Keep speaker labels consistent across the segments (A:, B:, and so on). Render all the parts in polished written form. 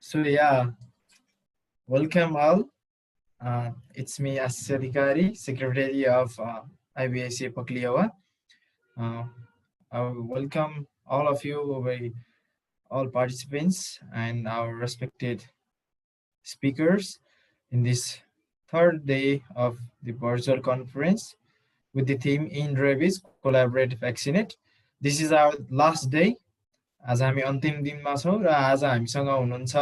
A: So yeah, welcome all. It's me, Asadikari, Secretary of IBIC Pakliawa. Uh, I welcome all of you, all participants, and our respected speakers in this third day of the virtual conference with the theme In Rabies Collaborate Vaccinate. This is our last day. आज हामी अन्तिम दिनमा छौँ र आज हामीसँग हुनुहुन्छ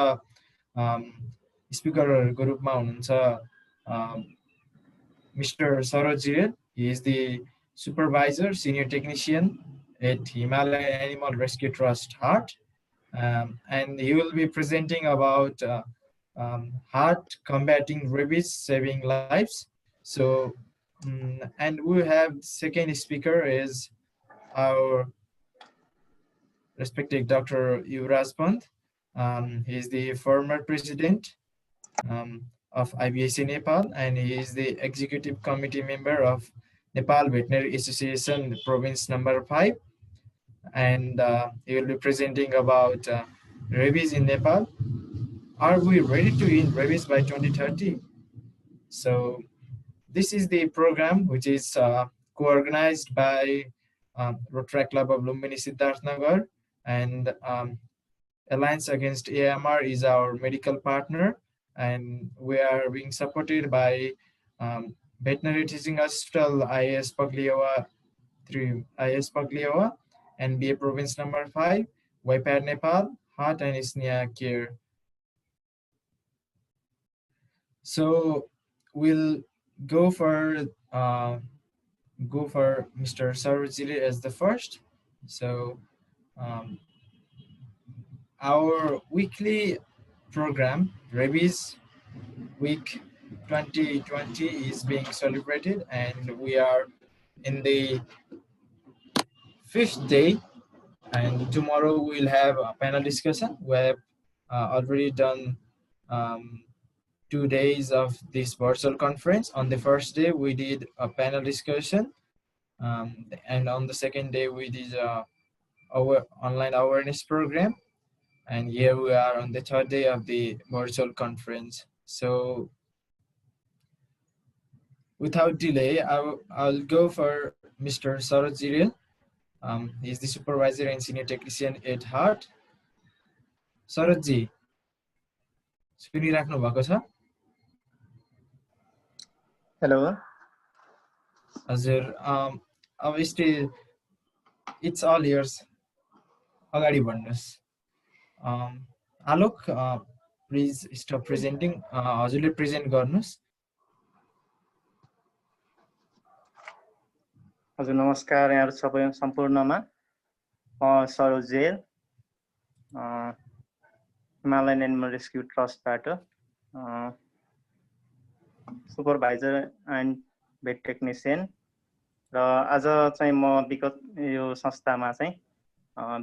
A: स्पिकरहरूको रूपमा हुनुहुन्छ Mr. Saroj Jiren. He is the supervisor, senior technician at Himalaya Animal Rescue Trust Heart, and he will be presenting about heart combating rabies, saving lives. So, and we have second speaker is our respected Dr. Yuvraj Pant. He is the former president of IBIC Nepal, and he is the executive committee member of Nepal Veterinary Association Province number 5, and he will be presenting about rabies in Nepal. Are we ready to end rabies by 2030? So this is the program which is co-organized by Rotary Club of Lumbini Siddharthnagar, and Alliance Against AMR is our medical partner, and we are being supported by Veterinary Teaching Hospital IAS Pagliawa through IAS Pagliawa, NBA Province number 5, WIPAD Nepal, Heart and Isnia Care. So we'll go for Mr. Sarojili as the first. So our weekly program, Rabies Week 2020, is being celebrated, and we are in the 5th day, and tomorrow we'll have a panel discussion. We have already done 2 days of this virtual conference. On the first day, we did a panel discussion, and on the second day, we did our online awareness program. And here we are on the third day of the virtual conference. So without delay, I'll go for Mr. Saroj Jiren. He's the supervisor and senior technician at Heart. Saroj ji, सुनिराख्नु भएको छ?
B: Hello.
A: हजुर, obviously it's all yours. अगाडि बढ्नुस्. Alok, please stop presenting. हजुरले present गर्नुस्.
B: हजुर नमस्कार यहाँहरु सबै सम्पूर्णमा सरोज जेल हिमालयन एनिमल रेस्क्यु ट्रस्टबाट सुपरभाइजर एन्ड भेट टेक्निशियन र आज चाहिँ म विगत यो संस्थामा चाहिँ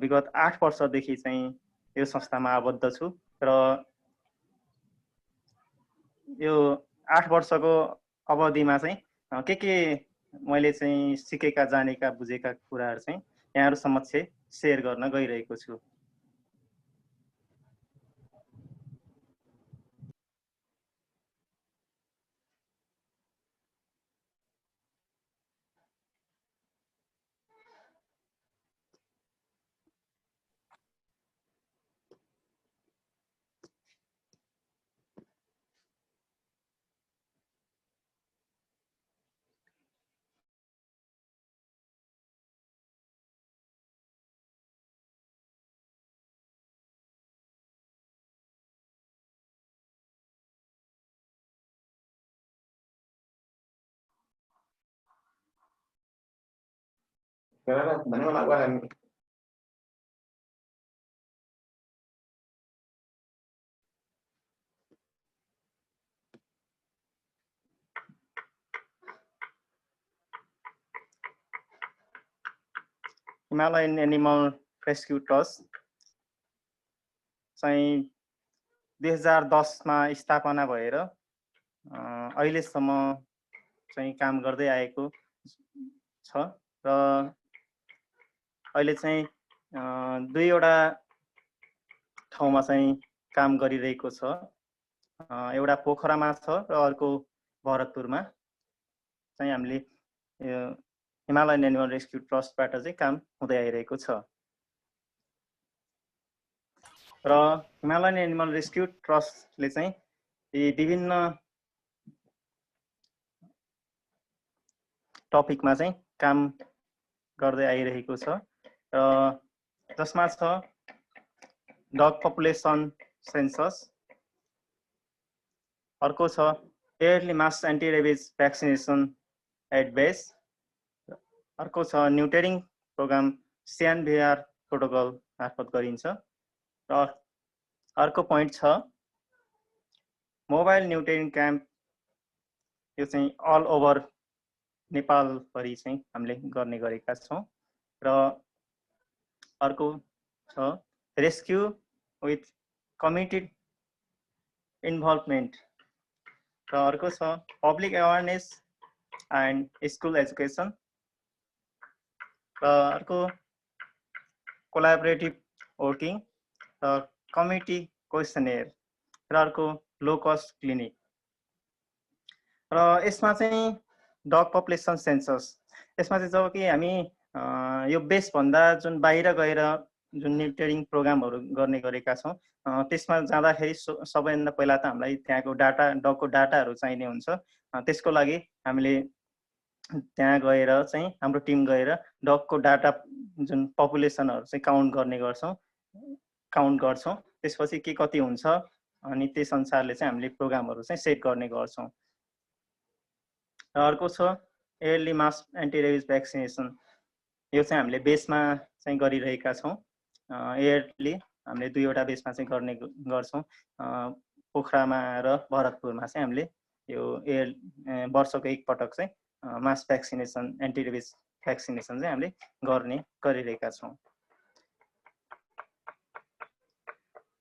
B: विगत 8 वर्षदेखि चाहिँ यो संस्थामा आबद्ध छु र यो 8 वर्षको अवधिमा चाहिँ के मैले चाहिँ सिकेका जानेका बुझेका कुराहरु चाहिँ यहाँहरु समक्ष शेयर गर्न गइरहेको छु। हिमालयन एनिमल रेस्क्यु ट्रस्ट चाहिँ 2010 मा स्थापना भएर अहिलेसम्म चाहिँ काम गर्दै आएको छ र अहिले चाहिँ दुईवटा ठाउँमा चाहिँ काम गरिरहेको छ। एउटा पोखरामा छ र अर्को भरतपुरमा चाहिँ हामीले हिमालयन एनिमल रेस्क्यु ट्रस्टबाट चाहिँ काम हुँदै आइरहेको छ। र हिमालयन एनिमल रेस्क्यु ट्रस्टले चाहिँ यी विभिन्न टपिकमा चाहिँ काम गर्दै आइरहेको छ र जसमा छ डग पपुलेसन सेन्सस, अर्को छ yearly mass anti rabies vaccination at base, अर्को छ न्युटेरिङ प्रोग्राम CNVR प्रोटोकल मार्फत गरिन्छ र अर्को पोइन्ट छ मोबाइल न्युटेरिङ क्याम्प, यो चाहिँ अल ओभर नेपालभरि चाहिँ हामीले गर्ने गरेका छौँ र अर्को छ रेस्क्यु विथ कम्युनिटी इन्भल्भमेन्ट र अर्को छ public awareness and school education र अर्को कोलाबोरेटिभ वर्किङ र कम्युनिटी क्वेसनेयर र अर्को लो कस्ट क्लिनिक। र यसमा चाहिँ डग पपुलेसन सेन्सस, यसमा चाहिँ जब कि हामी यो बेसभन्दा जुन बाहिर गएर जुन न्युटेरिङ प्रोग्रामहरू गर्ने गरेका छौँ त्यसमा जाँदाखेरि सबैभन्दा पहिला त हामीलाई त्यहाँको डाटा, डगको डाटाहरू चाहिने हुन्छ। त्यसको लागि हामीले त्यहाँ गएर चाहिँ हाम्रो टिम गएर डगको डाटा जुन पपुलेसनहरू चाहिँ काउन्ट गर्छौँ। त्यसपछि के कति हुन्छ अनि त्यस अनुसारले चाहिँ हामीले प्रोग्रामहरू चाहिँ सेट गर्ने गर्छौँ। र अर्को छ yearly mass anti rabies vaccination, यो चाहिँ हामीले बेसमा चाहिँ गरिरहेका छौँ। इयरली हामीले 2वटा बेसमा चाहिँ गर्ने गर्छौँ। पोखरामा र भरतपुरमा चाहिँ हामीले यो वर्षको एकपटक चाहिँ मास भ्याक्सिनेसन, एन्टी रेबिज भ्याक्सिनेसन चाहिँ हामीले गरिरहेका छौँ।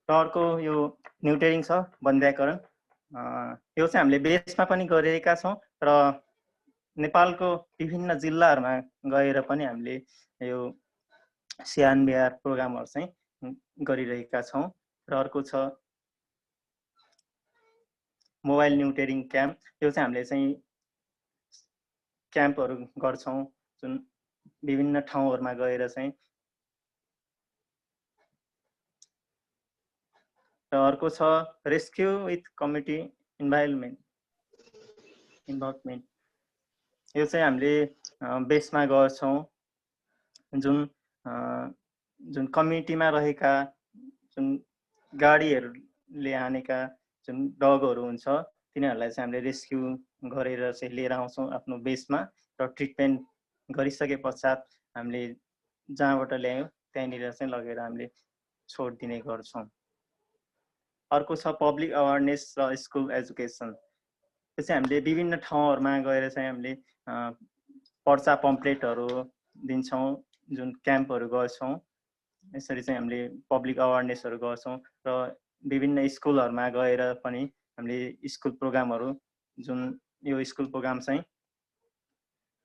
B: र अर्को यो न्युटेरिङ छ वन्ध्याकरण, यो चाहिँ हामीले बेसमा पनि गरिरहेका छौँ र नेपालको विभिन्न जिल्लाहरूमा गएर पनि हामीले यो CNVR प्रोग्रामहरू चाहिँ गरिरहेका छौँ। र अर्को छ मोबाइल न्युटेरिङ क्याम्प, यो चाहिँ हामीले चाहिँ क्याम्पहरू गर्छौँ जुन विभिन्न ठाउँहरूमा गएर चाहिँ। र अर्को छ रेस्क्यु विथ कम्युनिटी इन्भल्भमेन्ट, यो चाहिँ हामीले बेसमा गर्छौँ। जुन कम्युनिटीमा रहेका जुन गाडीहरूले हानेका जुन डगहरू हुन्छ तिनीहरूलाई चाहिँ हामीले रेस्क्यु गरेर चाहिँ लिएर आउँछौँ आफ्नो बेसमा र ट्रिटमेन्ट गरिसके पश्चात हामीले जहाँबाट ल्यायौँ त्यहाँनिर चाहिँ लगेर हामीले छोडिदिने गर्छौँ। अर्को छ पब्लिक अवेरनेस र स्कुल एजुकेसन, यो चाहिँ हामीले विभिन्न ठाउँहरूमा गएर चाहिँ हामीले पर्चा पम्पलेटहरू दिन्छौँ, जुन क्याम्पहरू गर्छौँ। यसरी चाहिँ हामीले पब्लिक अवेरनेसहरू गर्छौँ र विभिन्न स्कुलहरूमा गएर पनि हामीले स्कुल प्रोग्रामहरू, जुन यो स्कुल प्रोग्राम चाहिँ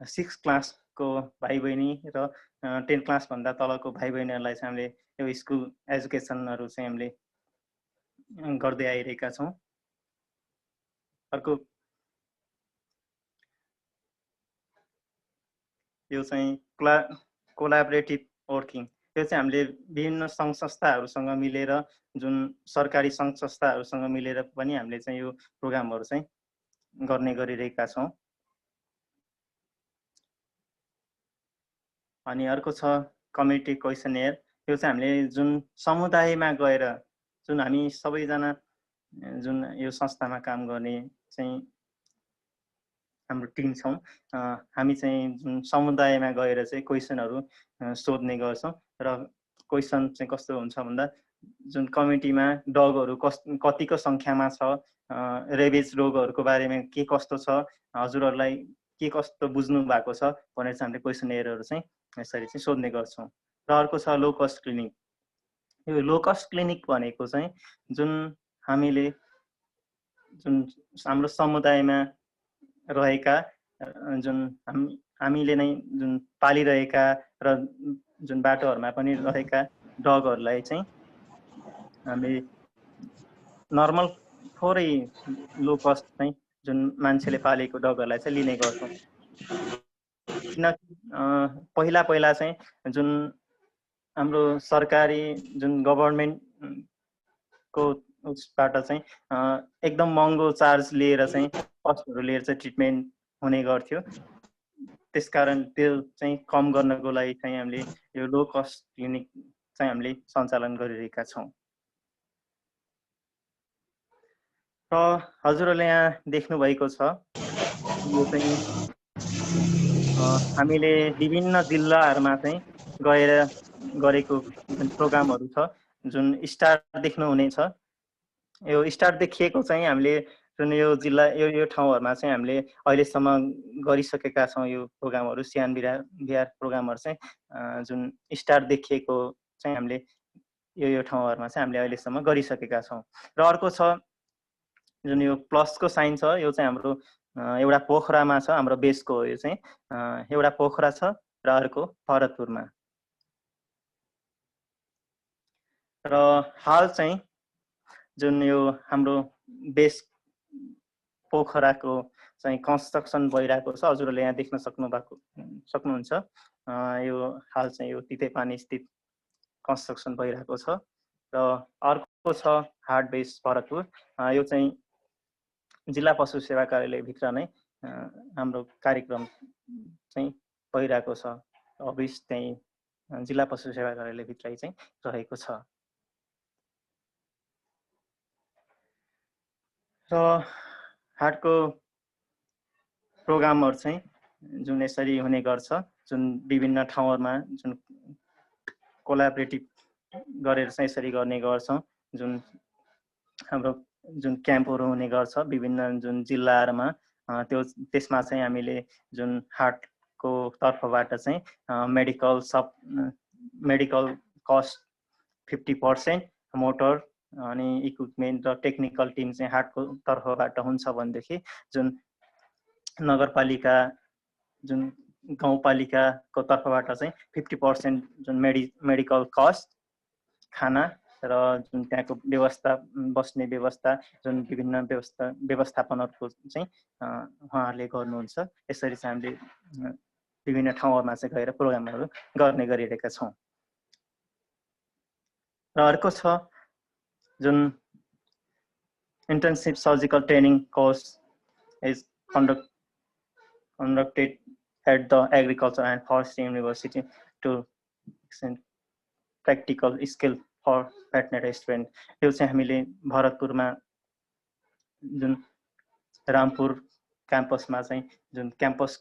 B: 6 क्लासको भाइ बहिनी र 10 क्लासभन्दा तलको भाइ बहिनीहरूलाई चाहिँ हामीले यो स्कुल एजुकेसनहरू चाहिँ हामीले गर्दै आइरहेका छौँ। अर्को यो चाहिँ कोलाबोरेटिभ वर्किङ, यो चाहिँ हामीले विभिन्न सङ्घ संस्थाहरूसँग मिलेर, जुन सरकारी सङ्घ संस्थाहरूसँग मिलेर पनि हामीले चाहिँ यो प्रोग्रामहरू चाहिँ गर्ने गरिरहेका छौँ। अनि अर्को छ कम्युनिटी क्वेसनेयर, यो चाहिँ हामीले जुन समुदायमा गएर, जुन हामी सबैजना जुन यो संस्थामा काम गर्ने चाहिँ हाम्रो टिम छौँ, हामी चाहिँ जुन समुदायमा गएर चाहिँ क्वेसनहरू सोध्ने गर्छौँ। र क्वेसन चाहिँ कस्तो हुन्छ भन्दा जुन कम्युनिटीमा डगहरू कतिको सङ्ख्यामा छ, रेबिज रोगहरूको बारेमा के कस्तो छ, हजुरहरूलाई के कस्तो बुझ्नु भएको छ भनेर चाहिँ हामीले क्वेसनहरू चाहिँ यसरी चाहिँ सोध्ने गर्छौँ। र अर्को छ लो कस्ट क्लिनिक, यो लो कस्ट क्लिनिक भनेको चाहिँ जुन हामीले जुन हाम्रो समुदायमा रहेका जुन हामीले नै जुन पालिरहेका र जुन बाटोहरूमा पनि रहेका डगहरूलाई चाहिँ हामीले नर्मल थोरै लो कस्ट चाहिँ जुन मान्छेले पालेको डगहरूलाई चाहिँ लिने गर्छौँ। किनकि पहिला पहिला चाहिँ जुन हाम्रो सरकारी जुन गभर्नमेन्टको उसबाट चाहिँ एकदम महँगो चार्ज लिएर चाहिँ कस्टहरू लिएर चाहिँ ट्रिटमेन्ट हुने गर्थ्यो। त्यसकारण त्यो चाहिँ कम गर्नको लागि चाहिँ हामीले यो लो कस्ट क्लिनिक चाहिँ हामीले सञ्चालन गरिरहेका छौँ। र हजुरहरूले यहाँ देख्नु भएको छ यो चाहिँ हामीले विभिन्न जिल्लाहरूमा चाहिँ गएर गरेको जुन प्रोग्रामहरू छ, जुन स्टार देख्नुहुनेछ, यो स्टार देखिएको चाहिँ हामीले जुन यो जिल्ला यो ठाउँहरूमा चाहिँ हामीले अहिलेसम्म गरिसकेका छौँ यो प्रोग्रामहरू, स्यान बिहार प्रोग्रामहरू चाहिँ जुन स्टार देखिएको चाहिँ हामीले यो ठाउँहरूमा चाहिँ हामीले अहिलेसम्म गरिसकेका छौँ। र अर्को छ जुन यो प्लसको साइन छ, यो चाहिँ हाम्रो एउटा पोखरामा छ, हाम्रो बेसको हो। यो चाहिँ एउटा पोखरा छ र अर्को भरतपुरमा। र हाल चाहिँ जुन यो हाम्रो बेस पोखराको चाहिँ कन्स्ट्रक्सन भइरहेको छ, हजुरहरूले यहाँ देख्न सक्नुहुन्छ। यो हाल चाहिँ यो तितेपानी स्थित कन्स्ट्रक्सन भइरहेको छ। र अर्को छ हार्ड बेस भरतपुर, यो चाहिँ जिल्ला पशु सेवा कार्यालयभित्र नै हाम्रो कार्यक्रम चाहिँ भइरहेको छ। अफिस चाहिँ जिल्ला पशु सेवा कार्यालयभित्रै चाहिँ रहेको छ। र हार्टको प्रोग्रामहरू चाहिँ जुन यसरी हुने गर्छ, जुन विभिन्न ठाउँहरूमा जुन कोलाबरेटिभ गरेर चाहिँ यसरी गर्ने गर्छौँ। जुन हाम्रो जुन क्याम्पहरू हुने गर्छ विभिन्न जुन जिल्लाहरूमा, त्यसमा चाहिँ हामीले जुन हार्टको तर्फबाट चाहिँ मेडिकल कस्ट 50%, मोटर अनि इक्विपमेन्ट र टेक्निकल टिम चाहिँ हार्टको तर्फबाट हुन्छ भनेदेखि जुन नगरपालिका जुन गाउँपालिकाको तर्फबाट चाहिँ 50% जुन मेडिकल कस्ट, खाना र जुन त्यहाँको व्यवस्था, बस्ने व्यवस्था, जुन विभिन्न व्यवस्थापनहरूको चाहिँ उहाँहरूले गर्नुहुन्छ। यसरी चाहिँ हामीले विभिन्न ठाउँहरूमा चाहिँ गएर प्रोग्रामहरू गर्ने गरिरहेका छौँ। र अर्को छ जुन internship surgical training course is conducted at the Agriculture and Forestry University to practical skill for veterinary student। यो चाहिँ हामीले भरतपुरमा जुन रामपुर क्याम्पसमा चाहिँ जुन क्याम्पस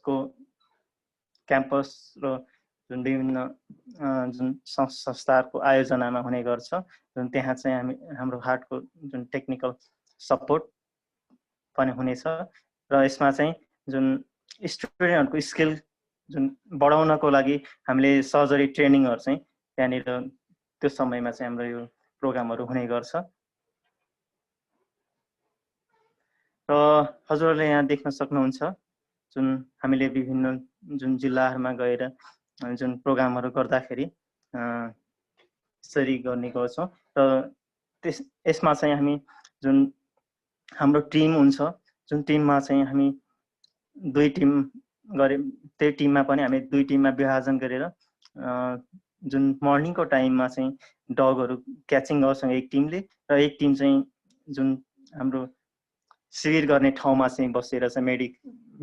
B: र जुन विभिन्न जुन संस्थाहरूको आयोजनामा हुने गर्छ, जुन त्यहाँ चाहिँ हाम्रो हार्टको जुन टेक्निकल सपोर्ट पनि हुनेछ। र यसमा चाहिँ जुन स्टुडेन्टहरूको स्किल जुन बढाउनको लागि हामीले सर्जरी ट्रेनिङहरू चाहिँ त्यहाँनिर त्यो समयमा चाहिँ हाम्रो यो प्रोग्रामहरू हुने गर्छ। र हजुरहरूले यहाँ देख्न सक्नुहुन्छ जुन हामीले विभिन्न जुन जिल्लाहरूमा गएर जुन प्रोग्रामहरू गर्दाखेरि यसरी गर्ने गर्छौँ। र यसमा चाहिँ हामी जुन हाम्रो टिम हुन्छ, जुन टिममा चाहिँ हामी 2 टिम गरे, त्यही टिममा पनि हामी 2 टिममा विभाजन गरेर जुन मर्निङको टाइममा चाहिँ डगहरू क्याचिङ गर्छौँ एक टिमले, र एक टिम चाहिँ जुन हाम्रो शिविर गर्ने ठाउँमा चाहिँ बसेर चाहिँ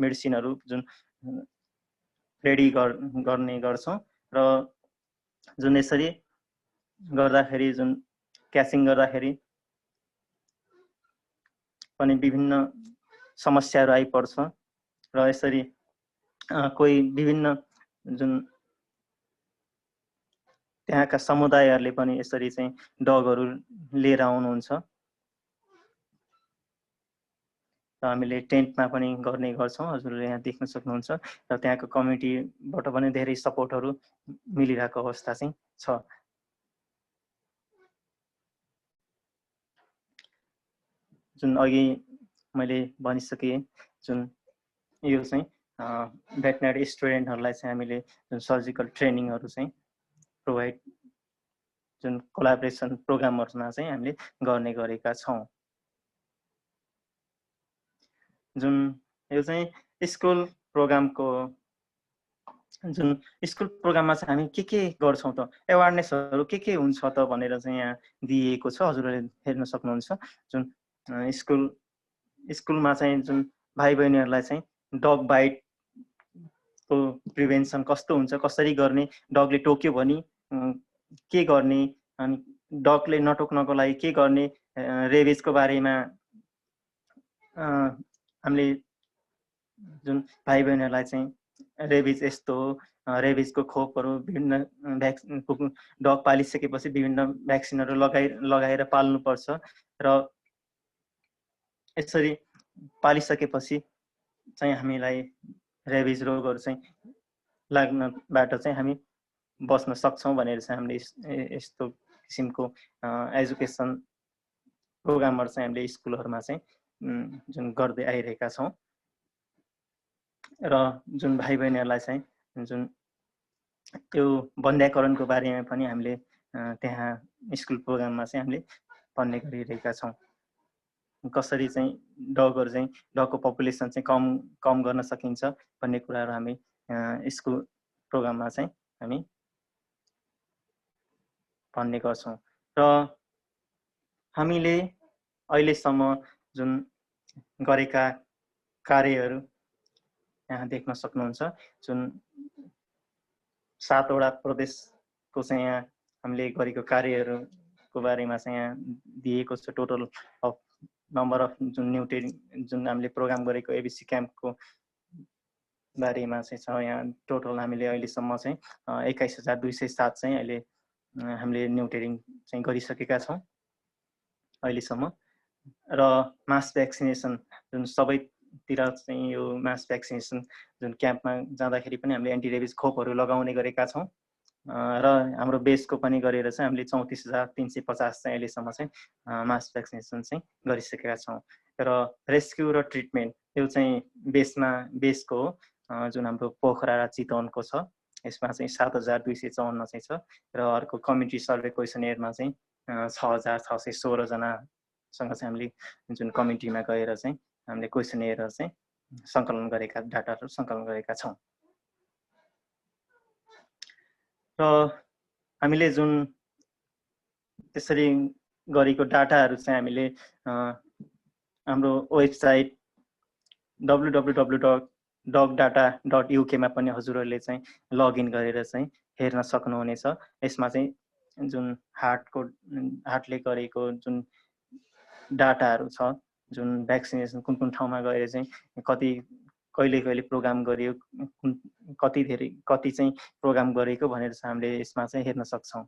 B: मेडिसिनहरू जुन रेडी गर्ने गर्छौँ। र जुन यसरी गर्दाखेरि जुन क्याचिङ गर्दाखेरि पनि विभिन्न समस्याहरू आइपर्छ। र यसरी कोही विभिन्न जुन त्यहाँका समुदायहरूले पनि यसरी चाहिँ डगहरू लिएर आउनुहुन्छ। र हामीले टेन्टमा पनि गर्ने गर्छौँ, हजुरले यहाँ देख्न सक्नुहुन्छ। र त्यहाँको कम्युनिटीबाट पनि धेरै सपोर्टहरू मिलिरहेको अवस्था चाहिँ छ। जुन अघि मैले भनिसकेँ, जुन यो चाहिँ भेटनरी स्टुडेन्टहरूलाई चाहिँ हामीले जुन सर्जिकल ट्रेनिङहरू चाहिँ प्रोभाइड जुन कोलाबोरेसन प्रोग्रामहरूमा चाहिँ हामीले गर्ने गरेका छौँ। जुन यो चाहिँ स्कुल प्रोग्रामको जुन स्कुल प्रोग्राममा चाहिँ हामी के गर्छौँ त, एवारनेसहरू के हुन्छ त भनेर चाहिँ यहाँ दिएको छ, हजुरहरूले हेर्न सक्नुहुन्छ। जुन स्कुलमा चाहिँ जुन भाइ बहिनीहरूलाई चाहिँ डग बाइटको प्रिभेन्सन कस्तो हुन्छ, कसरी गर्ने, डगले टोक्यो भने के गर्ने, अनि डगले नटोक्नको लागि के गर्ने, रेबिजको बारेमा हामीले जुन भाइ बहिनीहरूलाई चाहिँ रेबिज यस्तो हो, रेबिजको खोपहरू विभिन्न भ्याक्सिन, डग पालिसकेपछि विभिन्न भ्याक्सिनहरू लगाएर पाल्नुपर्छ र यसरी पालिसकेपछि चाहिँ हामीलाई रेबिज रोगहरू चाहिँ लाग्नबाट चाहिँ हामी बस्न सक्छौँ भनेर चाहिँ हामीले यस्तो किसिमको एजुकेसन प्रोग्रामहरू चाहिँ हामीले स्कुलहरूमा चाहिँ जुन गर्दै आइरहेका छौँ। र जुन भाइ बहिनीहरूलाई चाहिँ जुन त्यो वन्ध्याकरणको बारेमा पनि हामीले त्यहाँ स्कुल प्रोग्राममा चाहिँ हामीले भन्ने गरिरहेका छौँ। कसरी चाहिँ डगको पपुलेसन चाहिँ कम गर्न सकिन्छ भन्ने कुराहरू हामी स्कुल प्रोग्राममा चाहिँ हामी भन्ने गर्छौँ। र हामीले अहिलेसम्म जुन गरेका कार्यहरू यहाँ देख्न सक्नुहुन्छ। जुन 7 वटा प्रदेशको चाहिँ यहाँ हामीले गरेको कार्यहरूको बारेमा चाहिँ यहाँ दिएको छ। टोटल अफ नम्बर अफ जुन जुन हामीले प्रोग्राम गरेको एबिसी क्याम्पको बारेमा चाहिँ छ यहाँ। टोटल हामीले अहिलेसम्म चाहिँ 21,207 चाहिँ अहिले हामीले न्युटेरिङ चाहिँ गरिसकेका छौँ अहिलेसम्म। र मास भ्याक्सिनेसन जुन सबैतिर चाहिँ यो मास भ्याक्सिनेसन जुन क्याम्पमा जाँदाखेरि पनि हामीले एन्टी रेबिज खोपहरू लगाउने गरेका छौँ। र हाम्रो बेसको पनि गरेर चाहिँ हामीले 34,350 चाहिँ अहिलेसम्म चाहिँ मास भ्याक्सिनेसन चाहिँ गरिसकेका छौँ। र रेस्क्यु र ट्रिटमेन्ट यो चाहिँ बेसको हो, जुन हाम्रो पोखरा र चितवनको छ। यसमा चाहिँ 7,254 चाहिँ छ। र अर्को कम्युनिटी सर्वे क्वेसनयरमा चाहिँ 6,616 जनासँग चाहिँ हामीले जुन कम्युनिटीमा गएर चाहिँ हामीले क्वेसनयर चाहिँ सङ्कलन गरेका डाटाहरू सङ्कलन गरेका छौँ। र हामीले जुन त्यसरी गरेको डाटाहरू चाहिँ हामीले हाम्रो वेबसाइट www.dogdata.uk मा पनि हजुरहरूले चाहिँ लगइन गरेर चाहिँ हेर्न सक्नुहुनेछ। यसमा चाहिँ जुन हार्टले गरेको जुन डाटाहरू छ, जुन भ्याक्सिनेसन कुन ठाउँमा गएर चाहिँ कहिले प्रोग्राम गरियो, कति चाहिँ प्रोग्राम गरेको भनेर चाहिँ हामीले यसमा चाहिँ हेर्न सक्छौँ।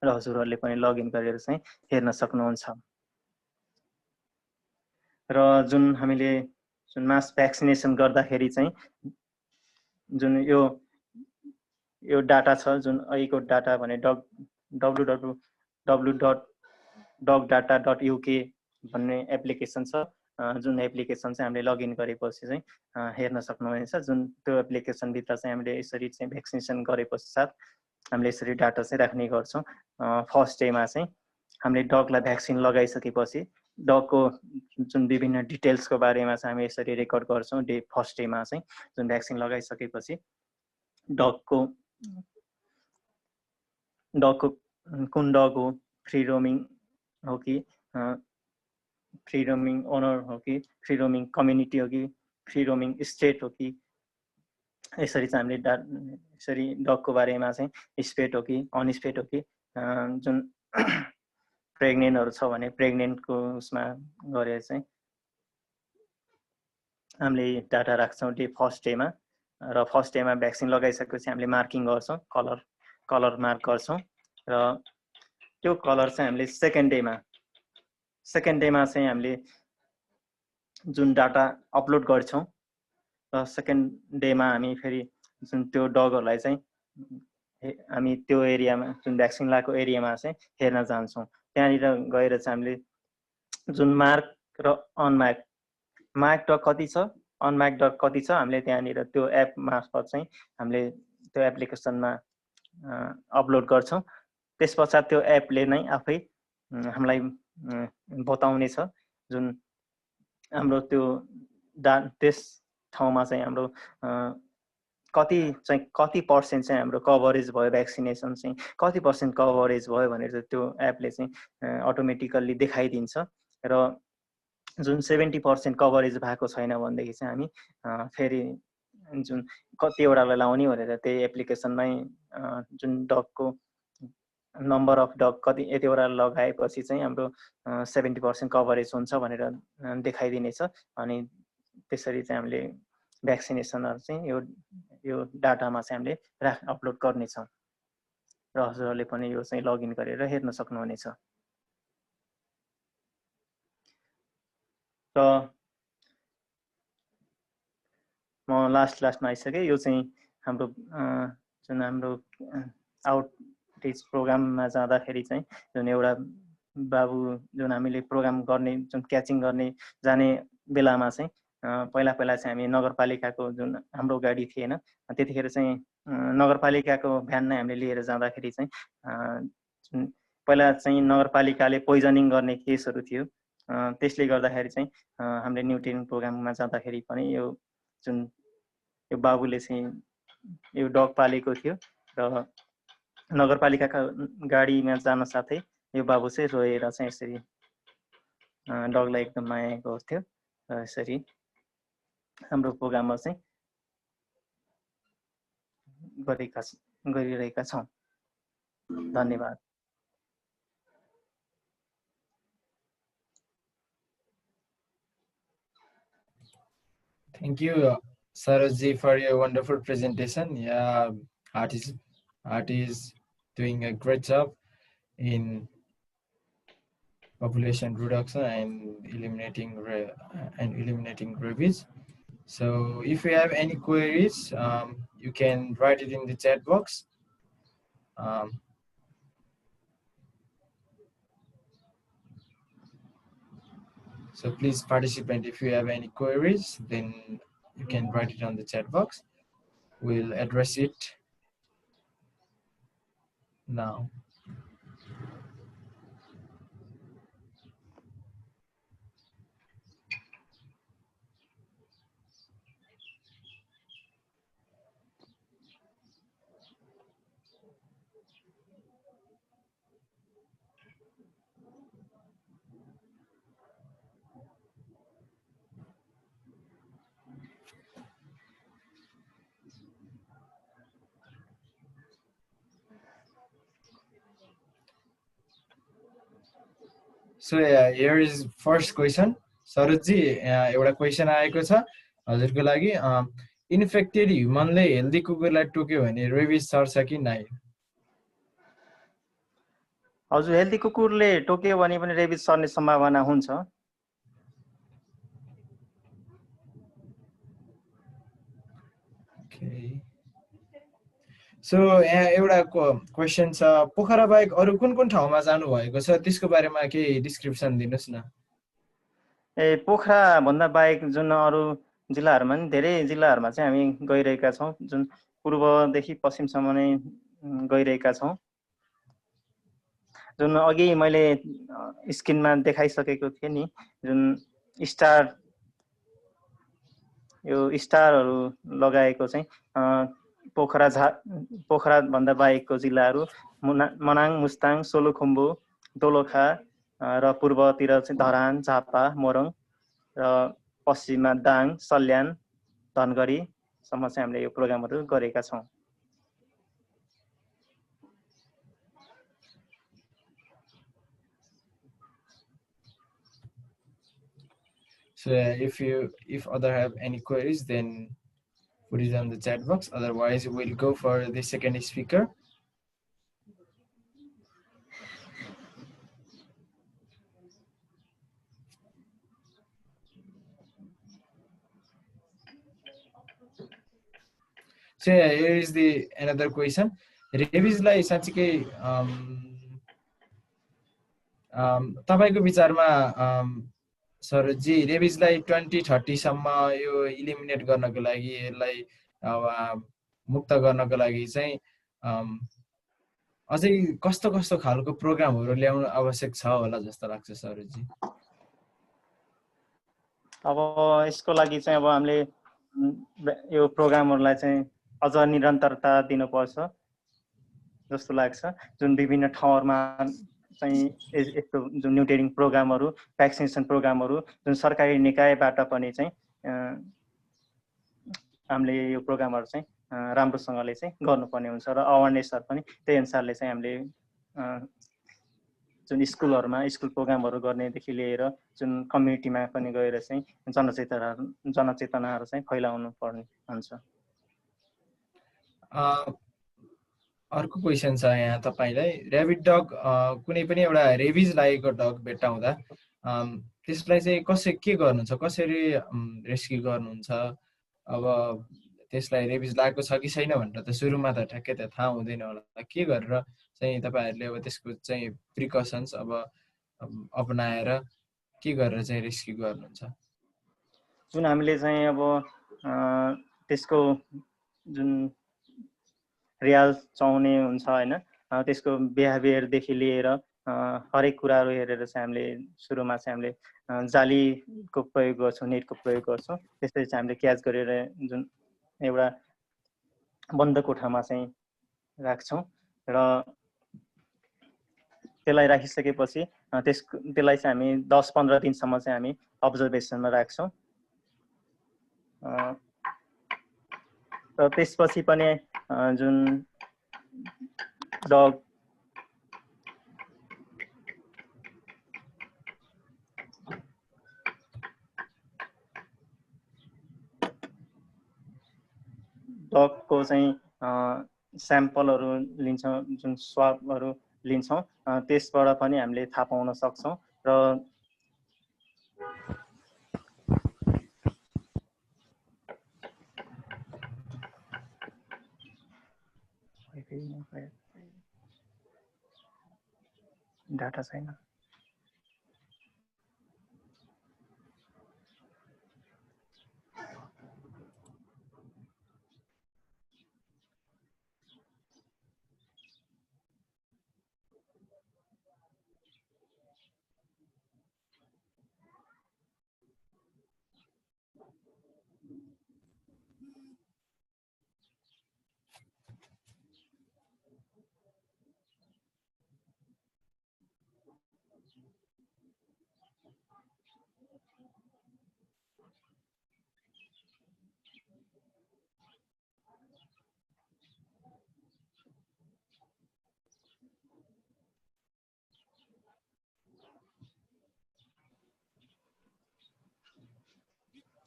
B: र हजुरहरूले पनि लगइन गरेर चाहिँ हेर्न सक्नुहुन्छ। र जुन हामीले जुन मास भ्याक्सिनेसन गर्दाखेरि चाहिँ जुन यो डाटा छ, जुन अहिलेको डाटा भने www.dogdata.uk भन्ने एप्लिकेसन छ। जुन एप्लिकेसन चाहिँ हामीले लगइन गरेपछि चाहिँ हेर्न सक्नुहुनेछ। जुन त्यो एप्लिकेसनभित्र चाहिँ हामीले यसरी चाहिँ भ्याक्सिनेसन गरे पश्चात हामीले यसरी डाटा चाहिँ राख्ने गर्छौँ। फर्स्ट डेमा चाहिँ हामीले डगलाई भ्याक्सिन लगाइसकेपछि डगको जुन विभिन्न डिटेल्सको बारेमा चाहिँ हामी यसरी रेकर्ड गर्छौँ। फर्स्ट डेमा चाहिँ जुन भ्याक्सिन लगाइसकेपछि डगको कुन डग हो, फ्री रोमिङ हो कि फ्री रोमिङ ओनर हो कि फ्री रोमिङ कम्युनिटी हो कि फ्री रोमिङ स्टेट हो कि, यसरी चाहिँ हामीले यसरी डगको बारेमा चाहिँ स्पेट हो कि अनस्पेट हो कि, जुन प्रेग्नेन्टहरू छ भने प्रेग्नेन्टको उसमा गरेर चाहिँ हामीले डाटा राख्छौँ फर्स्ट डेमा। र फर्स्ट डेमा भ्याक्सिन लगाइसकेपछि हामीले मार्किङ गर्छौँ, कलर मार्क गर्छौँ। र त्यो कलर चाहिँ हामीले सेकेन्ड डेमा चाहिँ हामीले जुन डाटा अपलोड गर्छौँ। र सेकेन्ड डेमा हामी फेरि जुन त्यो डगहरूलाई चाहिँ हामी त्यो एरियामा जुन भ्याक्सिन लगाएको एरियामा चाहिँ हेर्न जान्छौँ। त्यहाँनिर गएर चाहिँ हामीले जुन मार्क र अनमार्क, मार्क डग कति छ, अनमार्क डग कति छ, हामीले त्यहाँनिर त्यो एप मार्फत चाहिँ हामीले त्यो एप्लिकेसनमा अपलोड गर्छौँ। त्यस पश्चात त्यो एपले नै आफै हामीलाई बताउने छ जुन हाम्रो त्यो त्यस ठाउँमा चाहिँ हाम्रो कति पर्सेन्ट चाहिँ हाम्रो कभरेज भयो भ्याक्सिनेसन चाहिँ कति पर्सेन्ट कभरेज भयो भनेर त्यो एपले चाहिँ अटोमेटिकल्ली देखाइदिन्छ र जुन 70% कभरेज भएको छैन भनेदेखि चाहिँ हामी फेरि जुन कतिवटालाई लाउने भनेर त्यही एप्लिकेसनमै जुन डगको नम्बर अफ डग कति यतिवटा लगाएपछि चाहिँ हाम्रो 70% कभरेज हुन्छ भनेर देखाइदिनेछ अनि त्यसरी चाहिँ हामीले भ्याक्सिनेसनहरू चाहिँ यो डाटामा चाहिँ हामीले अपलोड गर्नेछौँ र हजुरहरूले पनि यो चाहिँ लगइन गरेर हेर्न सक्नुहुनेछ। र म लास्टमा आइसकेँ। यो चाहिँ हाम्रो जुन हाम्रो आउटरिच प्रोग्राममा जाँदाखेरि चाहिँ जुन एउटा बाबु जुन हामीले प्रोग्राम गर्ने जुन क्याचिङ गर्ने जाने बेलामा चाहिँ पहिला चाहिँ हामी नगरपालिकाको जुन हाम्रो गाडी थिएन त्यतिखेर चाहिँ नगरपालिकाको भ्यान नै हामीले लिएर जाँदाखेरि चाहिँ पहिला चाहिँ नगरपालिकाले पोइजनिङ गर्ने केसहरू थियो। त्यसले गर्दाखेरि चाहिँ हामीले न्यू ट्रेनिङ प्रोग्राममा जाँदाखेरि पनि यो जुन यो बाबुले चाहिँ यो डग पालेको थियो र नगरपालिकाका गाडीमा जान साथै यो बाबु चाहिँ रोएर चाहिँ यसरी डगलाई एकदम माया गर्थ्यो र यसरी हाम्रो प्रोग्राममा चाहिँ गरिरहेका छौँ। धन्यवाद।
A: Thank you, Sarojji, for your wonderful presentation. Yeah, Art is doing a great job in population reduction and eliminating rabies. So if you have any queries, you can write it in the chat box. So please participate. If you have any queries, then you can write it on the chat box. We'll address it now. So yeah, here is first question. Sarojji, एउटा question आएको छ हजुरको लागि। Infected ह्युमनले healthy कुकुरलाई टोक्यो भने rabies सर्छ कि नाइ?
B: हजुर, हेल्दी कुकुरले टोक्यो भने पनि रेबिज सर्ने सम्भावना हुन्छ।
A: Okay. So यहाँ एउटा क्वेसन छ, पोखरा बाहेक अरु कुन ठाउँमा जानु भएको छ त्यसको बारेमा केही डिस्क्रिप्सन दिनुस् न।
B: पोखरा भन्दा बाहेक जुन अरु जिल्लाहरुमा नि धेरै जिल्लाहरुमा चाहिँ हामी गइरहेका छौं, जुन पूर्वदेखि पश्चिमसम्म नै गइरहेका छौं। जुन अघि मैले स्क्रिनमा देखाइसकेको थिएँ नि, जुन स्टारहरु लगाएको चाहिँ पोखरा भन्दा बाहेकको जिल्लाहरु मनाङ, मुस्ताङ, सोलुखुम्बु, दोलखा र पूर्वतिर चाहिँ धरान, झापा, मोरङ र पश्चिममा दाङ, सल्यान, धनगढी सम्म चाहिँ हामीले यो प्रोग्रामहरु गरेका छौं।
A: So if other have any queries, then put it on the chat box. Otherwise, we'll go for the second speaker. So yeah, here is another question. Rabies लाई साच्चै तपाईको विचारमा सरजी रेबिजलाई 2030 सम्म यो इलिमिनेट गर्नको लागि, यसलाई मुक्त गर्नको लागि चाहिँ अझै कस्तो खालको प्रोग्रामहरु ल्याउनु आवश्यक छ होला जस्तो लाग्छ सरजी?
B: अब यसको लागि चाहिँ अब हामीले यो प्रोग्रामहरूलाई चाहिँ अझ निरन्तरता दिनुपर्छ जस्तो लाग्छ। जुन विभिन्न ठाउँहरूमा चाहिँ यस्तो जुन न्युटेरिङ प्रोग्रामहरू, भ्याक्सिनेसन प्रोग्रामहरू जुन सरकारी निकायबाट पनि चाहिँ हामीले यो प्रोग्रामहरू चाहिँ राम्रोसँगले चाहिँ गर्नुपर्ने हुन्छ र अवेरनेसहरू पनि त्यही अनुसारले चाहिँ हामीले जुन स्कुलहरूमा स्कुल प्रोग्रामहरू गर्नेदेखि लिएर जुन कम्युनिटीमा पनि गएर चाहिँ जनचेतनाहरू चाहिँ फैलाउनु पर्ने हुन्छ।
A: अर्को क्वेसन छ यहाँ तपाईलाई, ऱ्याबिट डग कुनै पनि एउटा रेबिज लागेको डग भेट्टाउँदा त्यसलाई चाहिँ के गर्नुहुन्छ, कसरी रेस्क्यु गर्नुहुन्छ? अब त्यसलाई रेबिज लागेको छ कि छैन भनेर त सुरुमा त ठ्याक्कै त थाहा हुँदैन होला, के गरेर चाहिँ तपाईहरुले अब त्यसको चाहिँ प्रिकसन्स अब अपनाएर के गरेर चाहिँ रेस्क्यु गर्नुहुन्छ?
B: जुन हामीले चाहिँ अब त्यसको जुन रियाल चाउने हुन्छ हैन, त्यसको बिहेभियरदेखि लिएर हरेक कुराहरू हेरेर चाहिँ हामीले सुरुमा चाहिँ हामीले जालीको प्रयोग गर्छौँ, नेटको प्रयोग गर्छौँ। त्यसपछि चाहिँ हामीले क्याच गरेर जुन एउटा बन्द कोठामा चाहिँ राख्छौँ र त्यसलाई राखिसकेपछि त्यसलाई चाहिँ हामी 10-15 दिनसम्म चाहिँ हामी अब्जर्भेसनमा राख्छौँ। र त्यसपछि पनि जुन डगको चाहिँ स्याम्पलहरू लिन्छौँ, जुन स्वाबहरू लिन्छौँ, त्यसबाट पनि हामीले थाहा पाउन सक्छौँ। र डाटा छैन।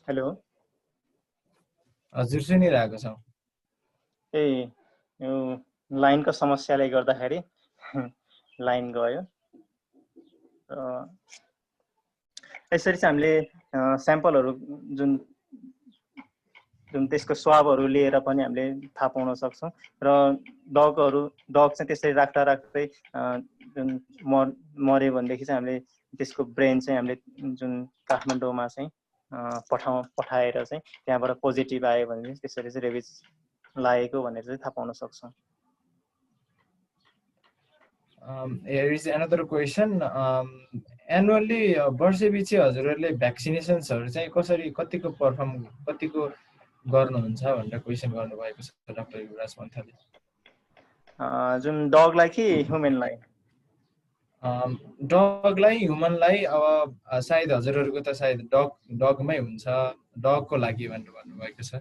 B: हेलो,
A: हजुर सुनिरहेको छौँ।
B: यो लाइनको समस्याले गर्दाखेरि लाइन गयो। यसरी चाहिँ हामीले स्याम्पलहरू जुन त्यसको स्वाबहरू लिएर पनि हामीले थाहा पाउन सक्छौँ। र डग चाहिँ त्यसरी राख्दा राख्दै जुन मर्यो भनेदेखि चाहिँ हामीले त्यसको ब्रेन चाहिँ हामीले जुन काठमाडौँमा चाहिँ पठाएर चाहिँ त्यहाँबाट पोजिटिभ आयो भने त्यसरी चाहिँ रेबिज लागेको भनेर चाहिँ थाहा पाउन सक्छौँ।
A: Here is another question. Annually वर्षैपछि हजुरहरूले भ्याक्सिनेसन्सहरू चाहिँ कतिको गर्नुहुन्छ भनेर क्वेसन गर्नुभएको छ डाक्टर युवराज पन्थले।
B: जुन डगलाई कि ह्युमनलाई?
A: डगलाई, ह्युमनलाई अब सायद हजुरहरूको त सायद डगमै हुन्छ, डगको लागि भनेर भन्नुभएको छ।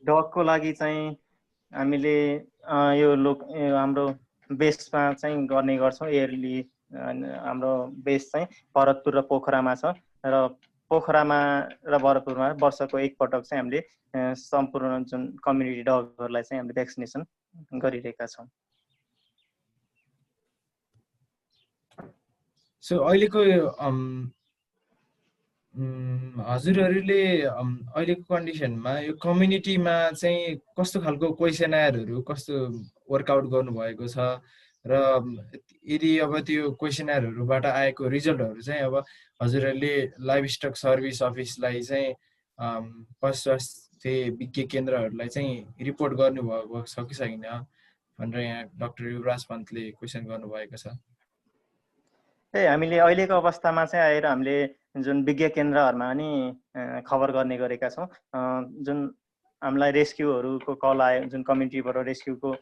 B: डगको लागि चाहिँ हामीले यो हाम्रो बेसमा चाहिँ गर्ने गर्छौँ। इयरली हाम्रो बेस चाहिँ भरतपुर र पोखरामा छ र पोखरामा र भरतपुरमा वर्षको एकपटक चाहिँ हामीले सम्पूर्ण जुन कम्युनिटी डगहरूलाई चाहिँ हामीले भ्याक्सिनेसन गरिरहेका छौँ।
A: सो अहिलेको हजुरहरूले अहिलेको कन्डिसनमा यो कम्युनिटीमा चाहिँ कस्तो खालको क्वेसनरहरू कस्तो वर्कआउट गर्नुभएको छ र यदि अब त्यो क्वेसनरहरूबाट आएको रिजल्टहरू चाहिँ अब हजुरहरूले लाइभ स्टक सर्भिस अफिसलाई चाहिँ पशु स्वास्थ्य विज्ञ केन्द्रहरूलाई चाहिँ रिपोर्ट गर्नुभएको छ कि छैन भनेर यहाँ डाक्टर युवराज पन्तले क्वेसन गर्नुभएको छ।
B: हामीले अहिलेको अवस्थामा चाहिँ आएर हामीले जुन विज्ञ केन्द्रहरुमा पनि खबर गर्ने गरेका छौं। जुन हामीलाई रेस्क्युहरुको कल आयो, जुन कम्युनिटीबाट रेस्क्युको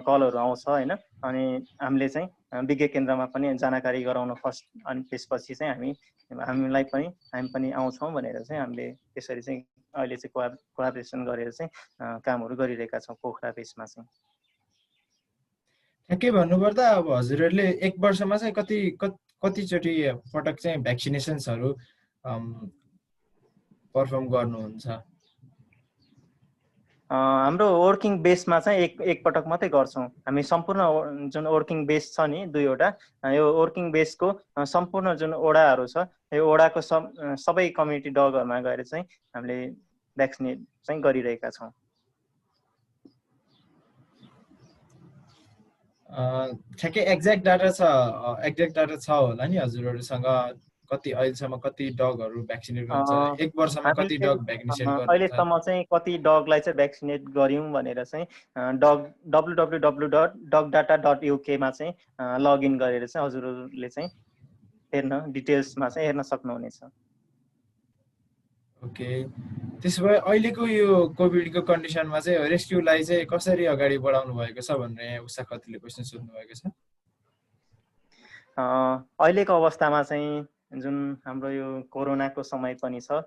B: कलहरु आउँछ हैन, अनि हामीले चाहिँ विज्ञ केन्द्रमा पनि जानकारी गराउन फर्स्ट, अनि त्यसपछि चाहिँ हामी पनि आउँछौं भनेर चाहिँ हामीले त्यसरी चाहिँ अहिले चाहिँ कोलाबोरेसन गरेर चाहिँ कामहरु गरिरहेका छौं पोखरा बेसमा चाहिँ।
A: ठ्याक्कै भन्नुपर्दा अब हजुरहरूले एक वर्षमा चाहिँ कतिचोटि पटक चाहिँ भ्याक्सिनेसन्सहरु परफर्म गर्नुहुन्छ?
B: हाम्रो वर्किङ बेसमा चाहिँ एक पटक मात्रै गर्छौं हामी। सम्पूर्ण जुन वर्किङ बेस छ नि दुईवटा, यो वर्किङ बेसको सम्पूर्ण जुन ओडाहरु छ, यो ओडाको सबै कम्युनिटी डगहरुमा गएर चाहिँ हामीले भ्याक्सिनेट चाहिँ गरिरहेका छौं।
A: ठ्याक्कै एक्ज्याक्ट डाटा छ होला नि हजुरहरुसँग? कति अहिलेसम्म कति डगहरु भ्याक्सिनेट गर्नुहुन्छ? एक वर्षमा कति डग भ्याक्सिनेट गर्नुहुन्छ?
B: अहिलेसम्म चाहिँ कति डगलाई चाहिँ भ्याक्सिनेट गर्यौं भनेर चाहिँ www.dogdata.uk मा चाहिँ लगइन गरेर चाहिँ हजुरहरुले चाहिँ हेर्न, डिटेल्समा चाहिँ हेर्न सक्नुहुनेछ।
A: ओके, त्यसो भए अहिलेको यो कोभिडको कन्डिसनमा चाहिँ रेस्क्युलाई चाहिँ कसरी अगाडि बढाउनु भएको छ भनेर उषा खत्रीले क्वेशन सोध्नु भएको छ।
B: अहिलेको अवस्थामा चाहिँ जुन हाम्रो यो कोरोनाको समय पनि छ,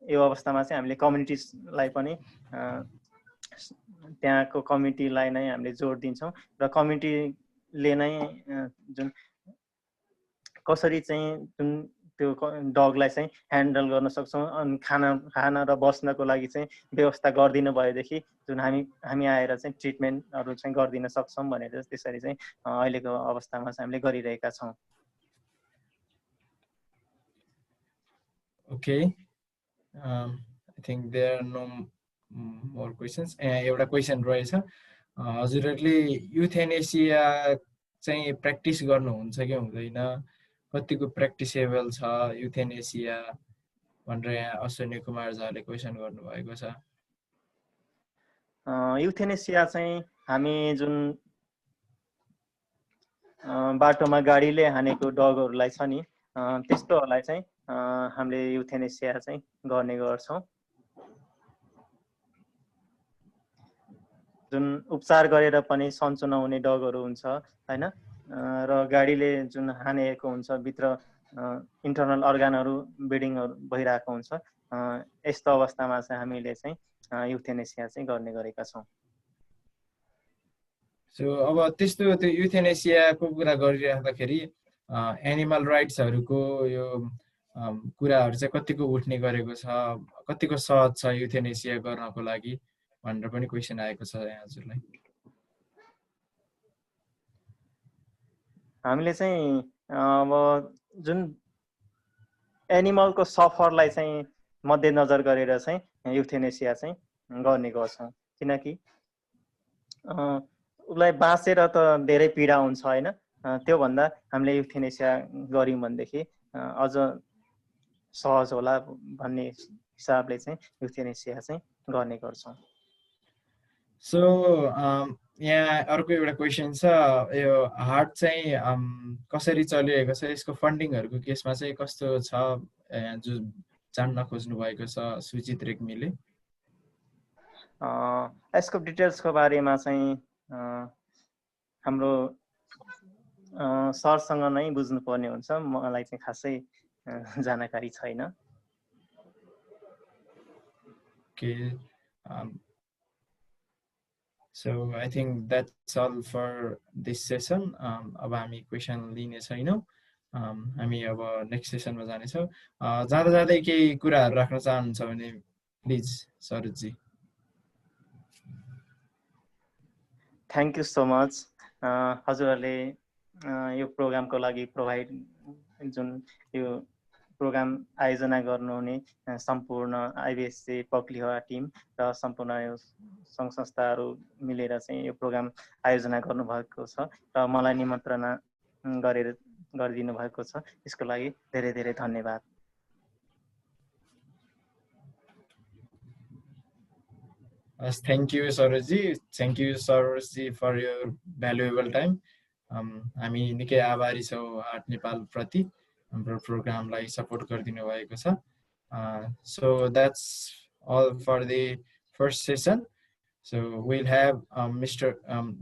B: यो अवस्थामा चाहिँ हामीले कम्युनिटीलाई पनि त्यहाँको कम्युनिटीलाई नै हामीले जोड दिन्छौं र कम्युनिटीले नै जुन कसरी चाहिँ जुन त्यो डगलाई चाहिँ ह्यान्डल गर्न सक्छौं, अनि खाना र बस्नको लागि चाहिँ व्यवस्था गर्दिनु भएदेखि जुन हामी आएर चाहिँ ट्रिटमेन्टहरु चाहिँ गर्दिन सक्छौं भनेर त्यसरी चाहिँ अहिलेको अवस्थामा चाहिँ हामीले गरिरहेका छौं।
A: Okay, I think there are no more questions. एउटा क्वेशन रहेछ, हजुरहरुले युथेनेसिया चाहिँ प्र्याक्टिस गर्नुहुन्छ कि हुँदैन? कतिको प्र्याक्टिसेबल छ युथेनेसिया भनेर यहाँ अश्विनी कुमार झाले क्वेशन गर्नुभएको छ।
B: युथेनेसिया चाहिँ हामी जुन बाटोमा गाडीले हानेको डगहरुलाई छ नि, त्यस्तोहरुलाई चाहिँ हामीले युथेनेसिया चाहिँ गर्ने गर्छौं। जुन उपचार गरेर पनि सन्चो नहुने डगहरु हुन्छ हैन, र गाडीले जुन हानेको हुन्छ, भित्र इन्टरनल अर्गानहरु ब्लिडिङहरु भइरहेको हुन्छ, यस्तो अवस्थामा चाहिँ हामीले चाहिँ युथेनेसिया चाहिँ गर्ने गरेका छौं।
A: सो अब त्यस्तो त्यो युथेनेसियाको कुरा गरिराख्दाखेरि एनिमल राइट्सहरुको यो कुराहरु चाहिँ कतिको उठ्ने गरेको छ, कतिको सहज छ युथेनेसिया गर्नको लागि भनेर पनि क्वेशन आएको छ यहाँ हजुरलाई।
B: हामीले चाहिँ अब जुन एनिमलको सफरलाई चाहिँ मध्यनजर गरेर चाहिँ युथेनेसिया चाहिँ गर्ने गर्छौं, किनकि उलाई बाँचेर त धेरै पीडा हुन्छ हैन, त्यो भन्दा हामीले युथेनेसिया गर्यौं भनेदेखि अझ सहज होला भन्ने हिसाबले चाहिँ युथेनेसिया चाहिँ गर्ने गर्छौं।
A: सो यहाँ अर्को एउटा क्वेशन छ, यो हार्ट चाहिँ कसरी चलिरहेको छ, यसको फन्डिङहरुको केसमा चाहिँ कस्तो छ जो जान्न खोज्नु भएको छ सुजित रेग्मीले।
B: यसको डिटेल्सको बारेमा चाहिँ हाम्रो सरसँग नै बुझ्नुपर्ने हुन्छ, मलाई चाहिँ खासै जानकारी छैन।
A: Okay, so I think that's all for this session. अब हामी क्वेशन लिने छैनौं, हामी अब नेक्स्ट सेसनमा जानेछौं। जाँदा जाँदै केही कुराहरु राख्न चाहनुहुन्छ भने please Saroj ji.
B: Thank you so much. हजुरहरुले यो प्रोग्रामको लागि जुन यो प्रोग्राम आयोजना गर्नुहुने सम्पूर्ण आईबीएससी पक्लिहोरा टिम र सम्पूर्ण यो संघ संस्थाहरु मिलेर चाहिँ यो प्रोग्राम आयोजना गर्नुभएको छ र मलाई निमन्त्रणा गरिदिनु भएको छ, यसको लागि धेरै धेरै धन्यवाद।
A: Thank you Sarojji, thank you Sarojji for your valuable time. हामी निकै आभारी छौं आर्ट नेपाल प्रति। हाम्रो प्रोग्रामलाई सपोर्ट गरिदिनु भएको छ. So that's all for the first session. So we'll have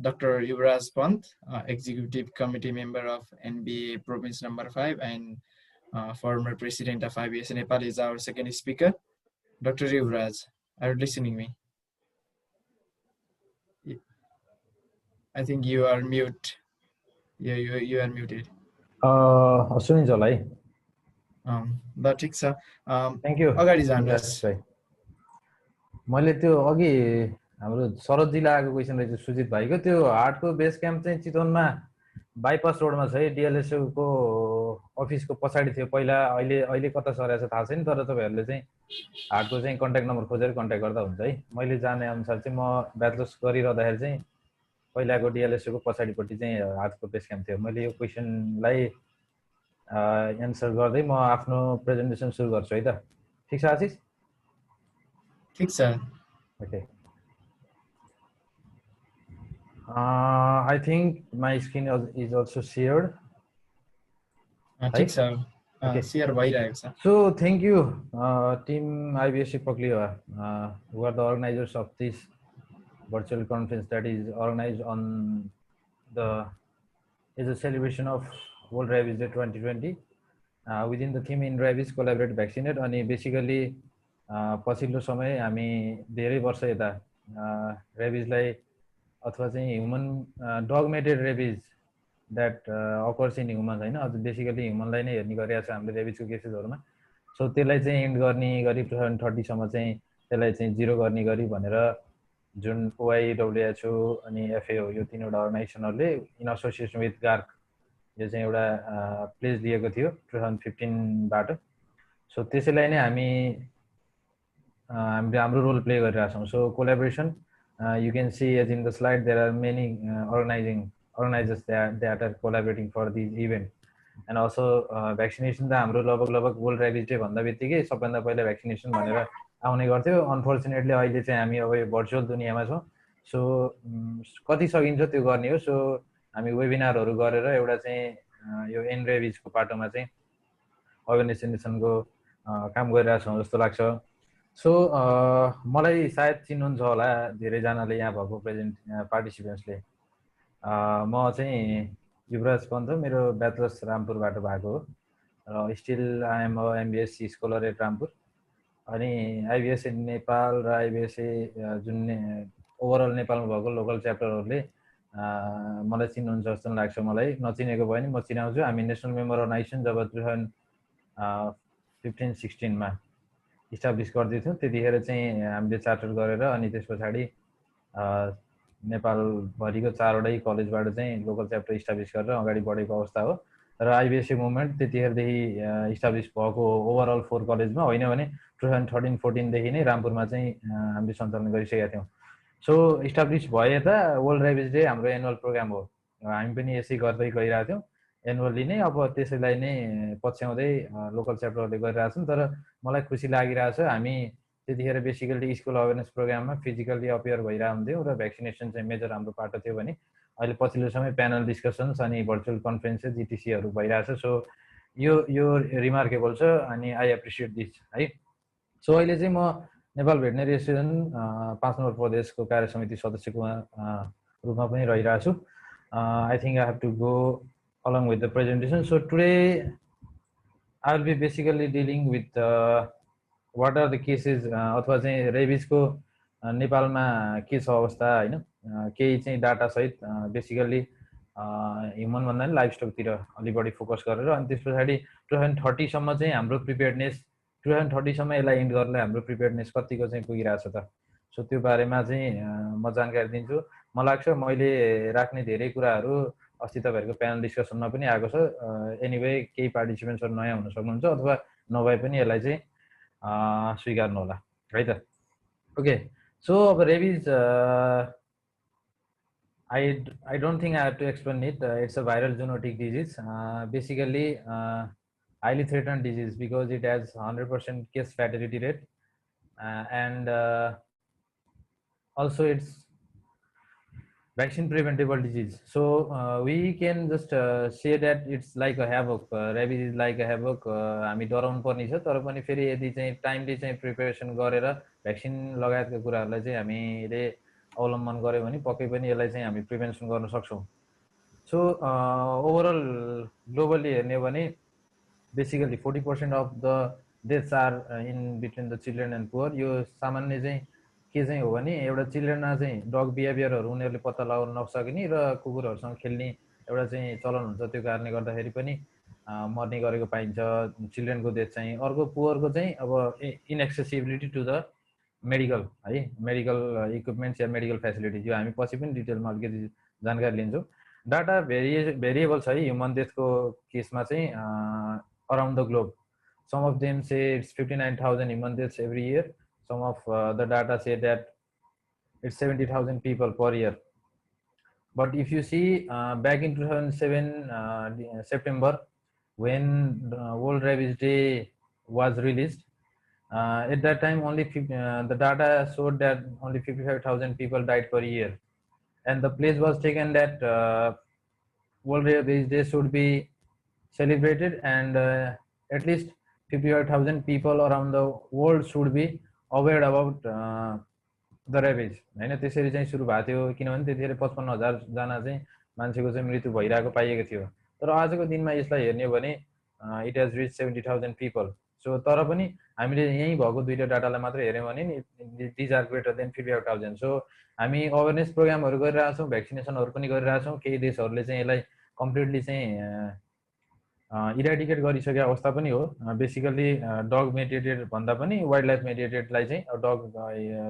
A: Dr. Yuvraj Pant, Executive Committee Member of NBA Province Number 5 and former President of IBS Nepal is our second speaker. Dr. Yuvraj, are you listening me? I think you are mute. You are muted.
C: सुनिन्छ होला है.
A: ल ठिक छ.
C: Thank you.
A: अगाडि जानुहोस्.
C: मैले त्यो अघि हाम्रो शरदजीलाई आएको क्वेसन रहेछ सुजित भाइको. त्यो हाटको बेस क्याम्प चाहिँ चितवनमा बाइपास रोडमा छ है. डिएलएसओको अफिसको पछाडि थियो पहिला. अहिले कता सरेको छ थाहा छैन, तर तपाईँहरूले चाहिँ हाटको चाहिँ कन्ट्याक्ट नम्बर खोजेर कन्ट्याक्ट गर्दा हुन्छ है. मैले जाने अनुसार चाहिँ म ब्याचलर्स गरिरहँदाखेरि चाहिँ पहिलाको डिएलएसओको पछाडिपट्टि चाहिँ हाटको बेस क्याम्प थियो. मैले यो क्वेसनलाई एन्सर गर्दै म आफ्नो प्रेजेन्टेसन सुरु गर्छु है त. ठिक छ आशिष?
A: ठिक छ.
C: Okay. I think my screen is also shared.
A: ठिक छ. Share भइरहेको छ.
C: So thank you, team IBSC Pakliwa, who are the organizers of this virtual conference that is organized on is a celebration of World Rabies Day 2020. Within the theme in Rabies Collaborate Vaccinate, and basically पछिल्लो समय हामी धेरै वर्ष यता रेबिजलाई अथवा चाहिँ human dog mediated rabies that occurs in human होइन, अझ बेसिकली ह्युमनलाई नै हेर्ने गरिरहेको छ हामीले रेबिजको केसेसहरूमा. सो त्यसलाई चाहिँ एन्ड गर्ने गरी 2030 सम्म चाहिँ त्यसलाई चाहिँ जिरो गर्ने गरी भनेर जुन OIWHO अनि FAO यो तीनवटा अर्गनाइजेसनहरूले इन एसोसिएसन विथ गार्क यो चाहिँ एउटा प्लेज दिएको थियो 2015 बाट. सो त्यसैलाई नै हाम्रो रोल प्ले गरिरहेको छौँ. So collaboration you can see as in the slide there are many organizers that are collaborating for this event. And also vaccination त हाम्रो लगभग वर्ल्ड रेबिज डे भन्दा बित्तिकै सबभन्दा पहिला भ्याक्सिनेसन भनेर आउने गर्थ्यो. अनफर्चुनेटली अहिले चाहिँ हामी अब भर्चुअल दुनियाँमा छौँ. सो कति सकिन्छ त्यो गर्ने हो. सो हामी वेबिनारहरू गरेर एउटा चाहिँ यो एन्ड रेबिजको पाटोमा चाहिँ अर्गनाइजेसनको काम गरिरहेको छौँ जस्तो लाग्छ. सो मलाई सायद चिन्नुहुन्छ होला धेरैजनाले यहाँ भएको पार्टिसिपेन्ट्सले. म चाहिँ युवराज पन्त, मेरो ब्याचलर्स रामपुरबाट भएको हो र still I am MBSc scholar at Rampur. अनि IBSA नेपाल र IBSA जुन ओभरअल नेपालमा भएको लोकल च्याप्टरहरूले मलाई चिन्नुहुन्छ जस्तो लाग्छ. मलाई नचिनेको भयो भने म चिनाउँछु. हामी नेसनल मेम्बर अर्गनाइजेसन जब 2015-16 मा इस्टाब्लिस गर्दै थियौँ, त्यतिखेर चाहिँ हामीले चार्टर गरेर अनि त्यस पछाडि नेपालभरिको 4वटै कलेजबाट चाहिँ लोकल च्याप्टर इस्टाब्लिस गरेर अगाडि बढेको अवस्था हो. र IBSA मुभमेन्ट त्यतिखेरदेखि इस्टाब्लिस भएको ओभरअल 4 कलेजमा होइन भने 2013-14 देखि नै रामपुरमा चाहिँ हामीले सञ्चालन गरिसकेका थियौँ. सो इस्टाब्लिस भए त वर्ल्ड रेबिज डे हाम्रो एनुअल प्रोग्राम हो. हामी पनि यसै गर्दै गइरहेको थियौँ एनुअली नै. अब त्यसैलाई नै पछ्याउँदै लोकल च्याप्टरहरूले गरिरहेछन्. तर मलाई खुसी लागिरहेछ हामी त्यतिखेर बेसिकली स्कुल अवेरनेस प्रोग्राममा फिजिकल्ली अपियर भइरहेको हुन्थ्यौँ र भ्याक्सिनेसन चाहिँ मेजर हाम्रो पाटो थियो भने अहिले पछिल्लो समय प्यानल डिस्कसन्स अनि भर्चुअल कन्फरेन्सेस GTCहरू भइरहेछ. सो यो रिमार्केबल छ अनि आई एप्रिसिएट दिस है. सो अहिले चाहिँ म नेपाल भेटनेरी एसोसिएसन 5 नम्बर प्रदेशको कार्य समिति सदस्यको रूपमा पनि रहिरहेको छु. I think I have to go along with the presentation. So today I will be basically dealing with what are the cases अथवा चाहिँ रेबिजको नेपालमा के छ अवस्था होइन, केही चाहिँ डाटा सहित बेसिकली ह्युमन भन्दा पनि लाइफ स्टकतिर अलि बढी फोकस गरेर अनि त्यस पछाडि 2030 सम्म चाहिँ हाम्रो प्रिपेयर्डनेस 2030 सम्म यसलाई एन्ड गर्नलाई हाम्रो प्रिपेयर्डनेस कतिको चाहिँ पुगिरहेछ त. सो त्यो बारेमा चाहिँ म जानकारी दिन्छु. मलाई लाग्छ मैले राख्ने धेरै कुराहरू अस्ति तपाईँहरूको प्यानल डिस्कसनमा पनि आएको छ. एनिवे केही पार्टिसिपेन्ट्सहरू नयाँ हुन सक्नुहुन्छ अथवा नभए पनि यसलाई चाहिँ स्वीकार्नु होला है त. ओके, सो अब rabies I don't think I have to explain it. It's a viral zoonotic disease, basically highly threatened disease because it has 100% case fatality rate, and also its vaccine preventable disease. So we can just say that it's like a havoc. Rabies is like a havoc. हामी डराउनु पर्ने छ, तर पनि फेरि यदि चाहिँ timely चाहिँ प्रिपेरेसन गरेर भ्याक्सिन लगायतका कुराहरूलाई चाहिँ हामीले अवलम्बन गर्यो भने पक्कै पनि यसलाई चाहिँ हामी प्रिभेन्सन गर्न सक्छौँ. सो ओभरअल ग्लोबली हेर्ने हो भने basically 40% of the deaths are in between the children and poor. यो सामान्य चाहिँ के चाहिँ हो भने एउटा चिल्ड्रेनमा चाहिँ डग बिहेभियरहरू उनीहरूले पत्ता लगाउन नसक्ने र कुकुरहरूसँग खेल्ने एउटा चाहिँ चलन हुन्छ. त्यो कारणले गर्दाखेरि पनि मर्ने गरेको पाइन्छ चिल्ड्रेनको डेथ चाहिँ. अर्को पुवरको चाहिँ अब इनएक्सेसिबिलिटी टु द मेडिकल है, मेडिकल इक्विपमेन्ट्स या मेडिकल फेसिलिटिज, यो हामी पछि पनि डिटेलमा अलिकति जानकारी लिन्छौँ. डाटा भेरिएबल छ है ह्युमन डेथको केसमा चाहिँ around the globe. Some of them say it's 59,000 human deaths every year. Some of the data say that it's 70,000 people per year. But if you see back in 2007 September, when World Rabies Day was released, at that time only the data showed that only 55,000 people died per year, and the pledge was taken that World Rabies Day should be celebrated and at least 55,000 people around the world should be aware about the rabies होइन. त्यसरी चाहिँ सुरु भएको थियो किनभने त्यतिखेर 55,000 जना चाहिँ मान्छेको चाहिँ मृत्यु भइरहेको पाइएको थियो. तर आजको दिनमा यसलाई हेर्ने हो भने it has rich 70,000 people. So तर पनि हामीले यहीँ भएको दुईवटा डाटालाई मात्र हेऱ्यौँ भने नि these are greater than 55,000. So हामी अवेरनेस प्रोग्रामहरू गरिरहेछौँ, भ्याक्सिनेसनहरू पनि गरिरहेछौँ. केही देशहरूले चाहिँ यसलाई कम्प्लिटली चाहिँ इराडिकेट गरिसकेको अवस्था पनि हो. बेसिकली डग मेडिएटेड भन्दा पनि वाइल्ड लाइफ मेडिएटेडलाई चाहिँ डग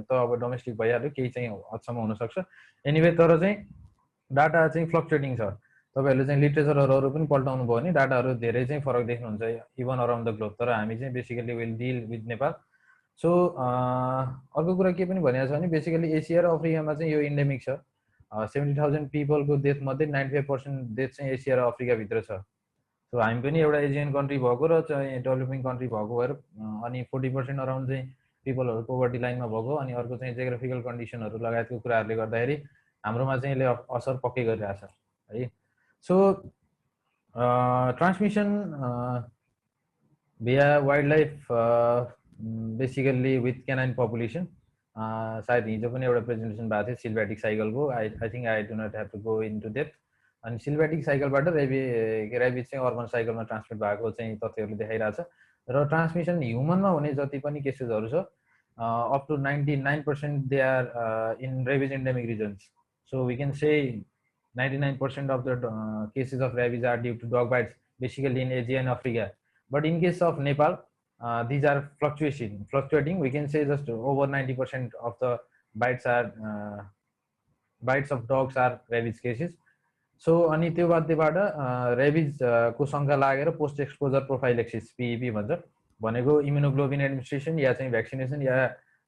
C: त अब डोमेस्टिक भइहाल्यो, केही चाहिँ हदसम्म हुनसक्छ. एनिवे तर चाहिँ डाटा चाहिँ फ्लक्चुएटिङ छ. तपाईँहरूले चाहिँ लिट्रेचरहरू पनि पल्टाउनु भयो भने डाटाहरू धेरै चाहिँ फरक देख्नुहुन्छ इभन अराउन्ड द ग्लोब. तर हामी चाहिँ basically will deal with Nepal. So अर्को कुरा के पनि भनेको छ भने बेसिकली एसिया र अफ्रिकामा चाहिँ यो इन्डेमिक छ. 70,000 पिपलको डेथ मध्ये 95% डेथ चाहिँ एसिया र अफ्रिकाभित्र छ. सो हामी पनि एउटा एसियन कन्ट्री भएको र चाहिँ डेभलपिङ कन्ट्री भएको भएर अनि 40% अराउन्ड चाहिँ पिपलहरू पोभर्टी लाइनमा भएको, अनि अर्को चाहिँ जियोग्राफिकल कन्डिसनहरू लगायतको कुराहरूले गर्दाखेरि हाम्रोमा चाहिँ यसले असर पक्कै गरिरहेछ है. So transmission via wildlife basically with canine population. सायद हिजो पनि एउटा प्रेजेन्टेसन भएको थियो सिल्भ्याटिक साइकलको. I think I do not have to go in to depth. अनि सिल्भ्याटिक साइकलबाट रेबिज चाहिँ अर्बन साइकलमा ट्रान्समिट भएको चाहिँ तथ्यहरूले देखाइरहेछ. र ट्रान्समिसन ह्युमनमा हुने जति पनि केसेसहरू छ up to 99% they are in rabies endemic regions. So we can say 99% of the cases of rabies are due to dog bites basically in Asia and Africa. But in case of Nepal these are fluctuating. We can say just over 90% of the bites of dogs are rabies cases. So अनि त्यो बाध्यबाट rabies को शङ्का लागेर post exposure prophylaxis पिइपी भन्छ भनेको immunoglobin administration या चाहिँ vaccination या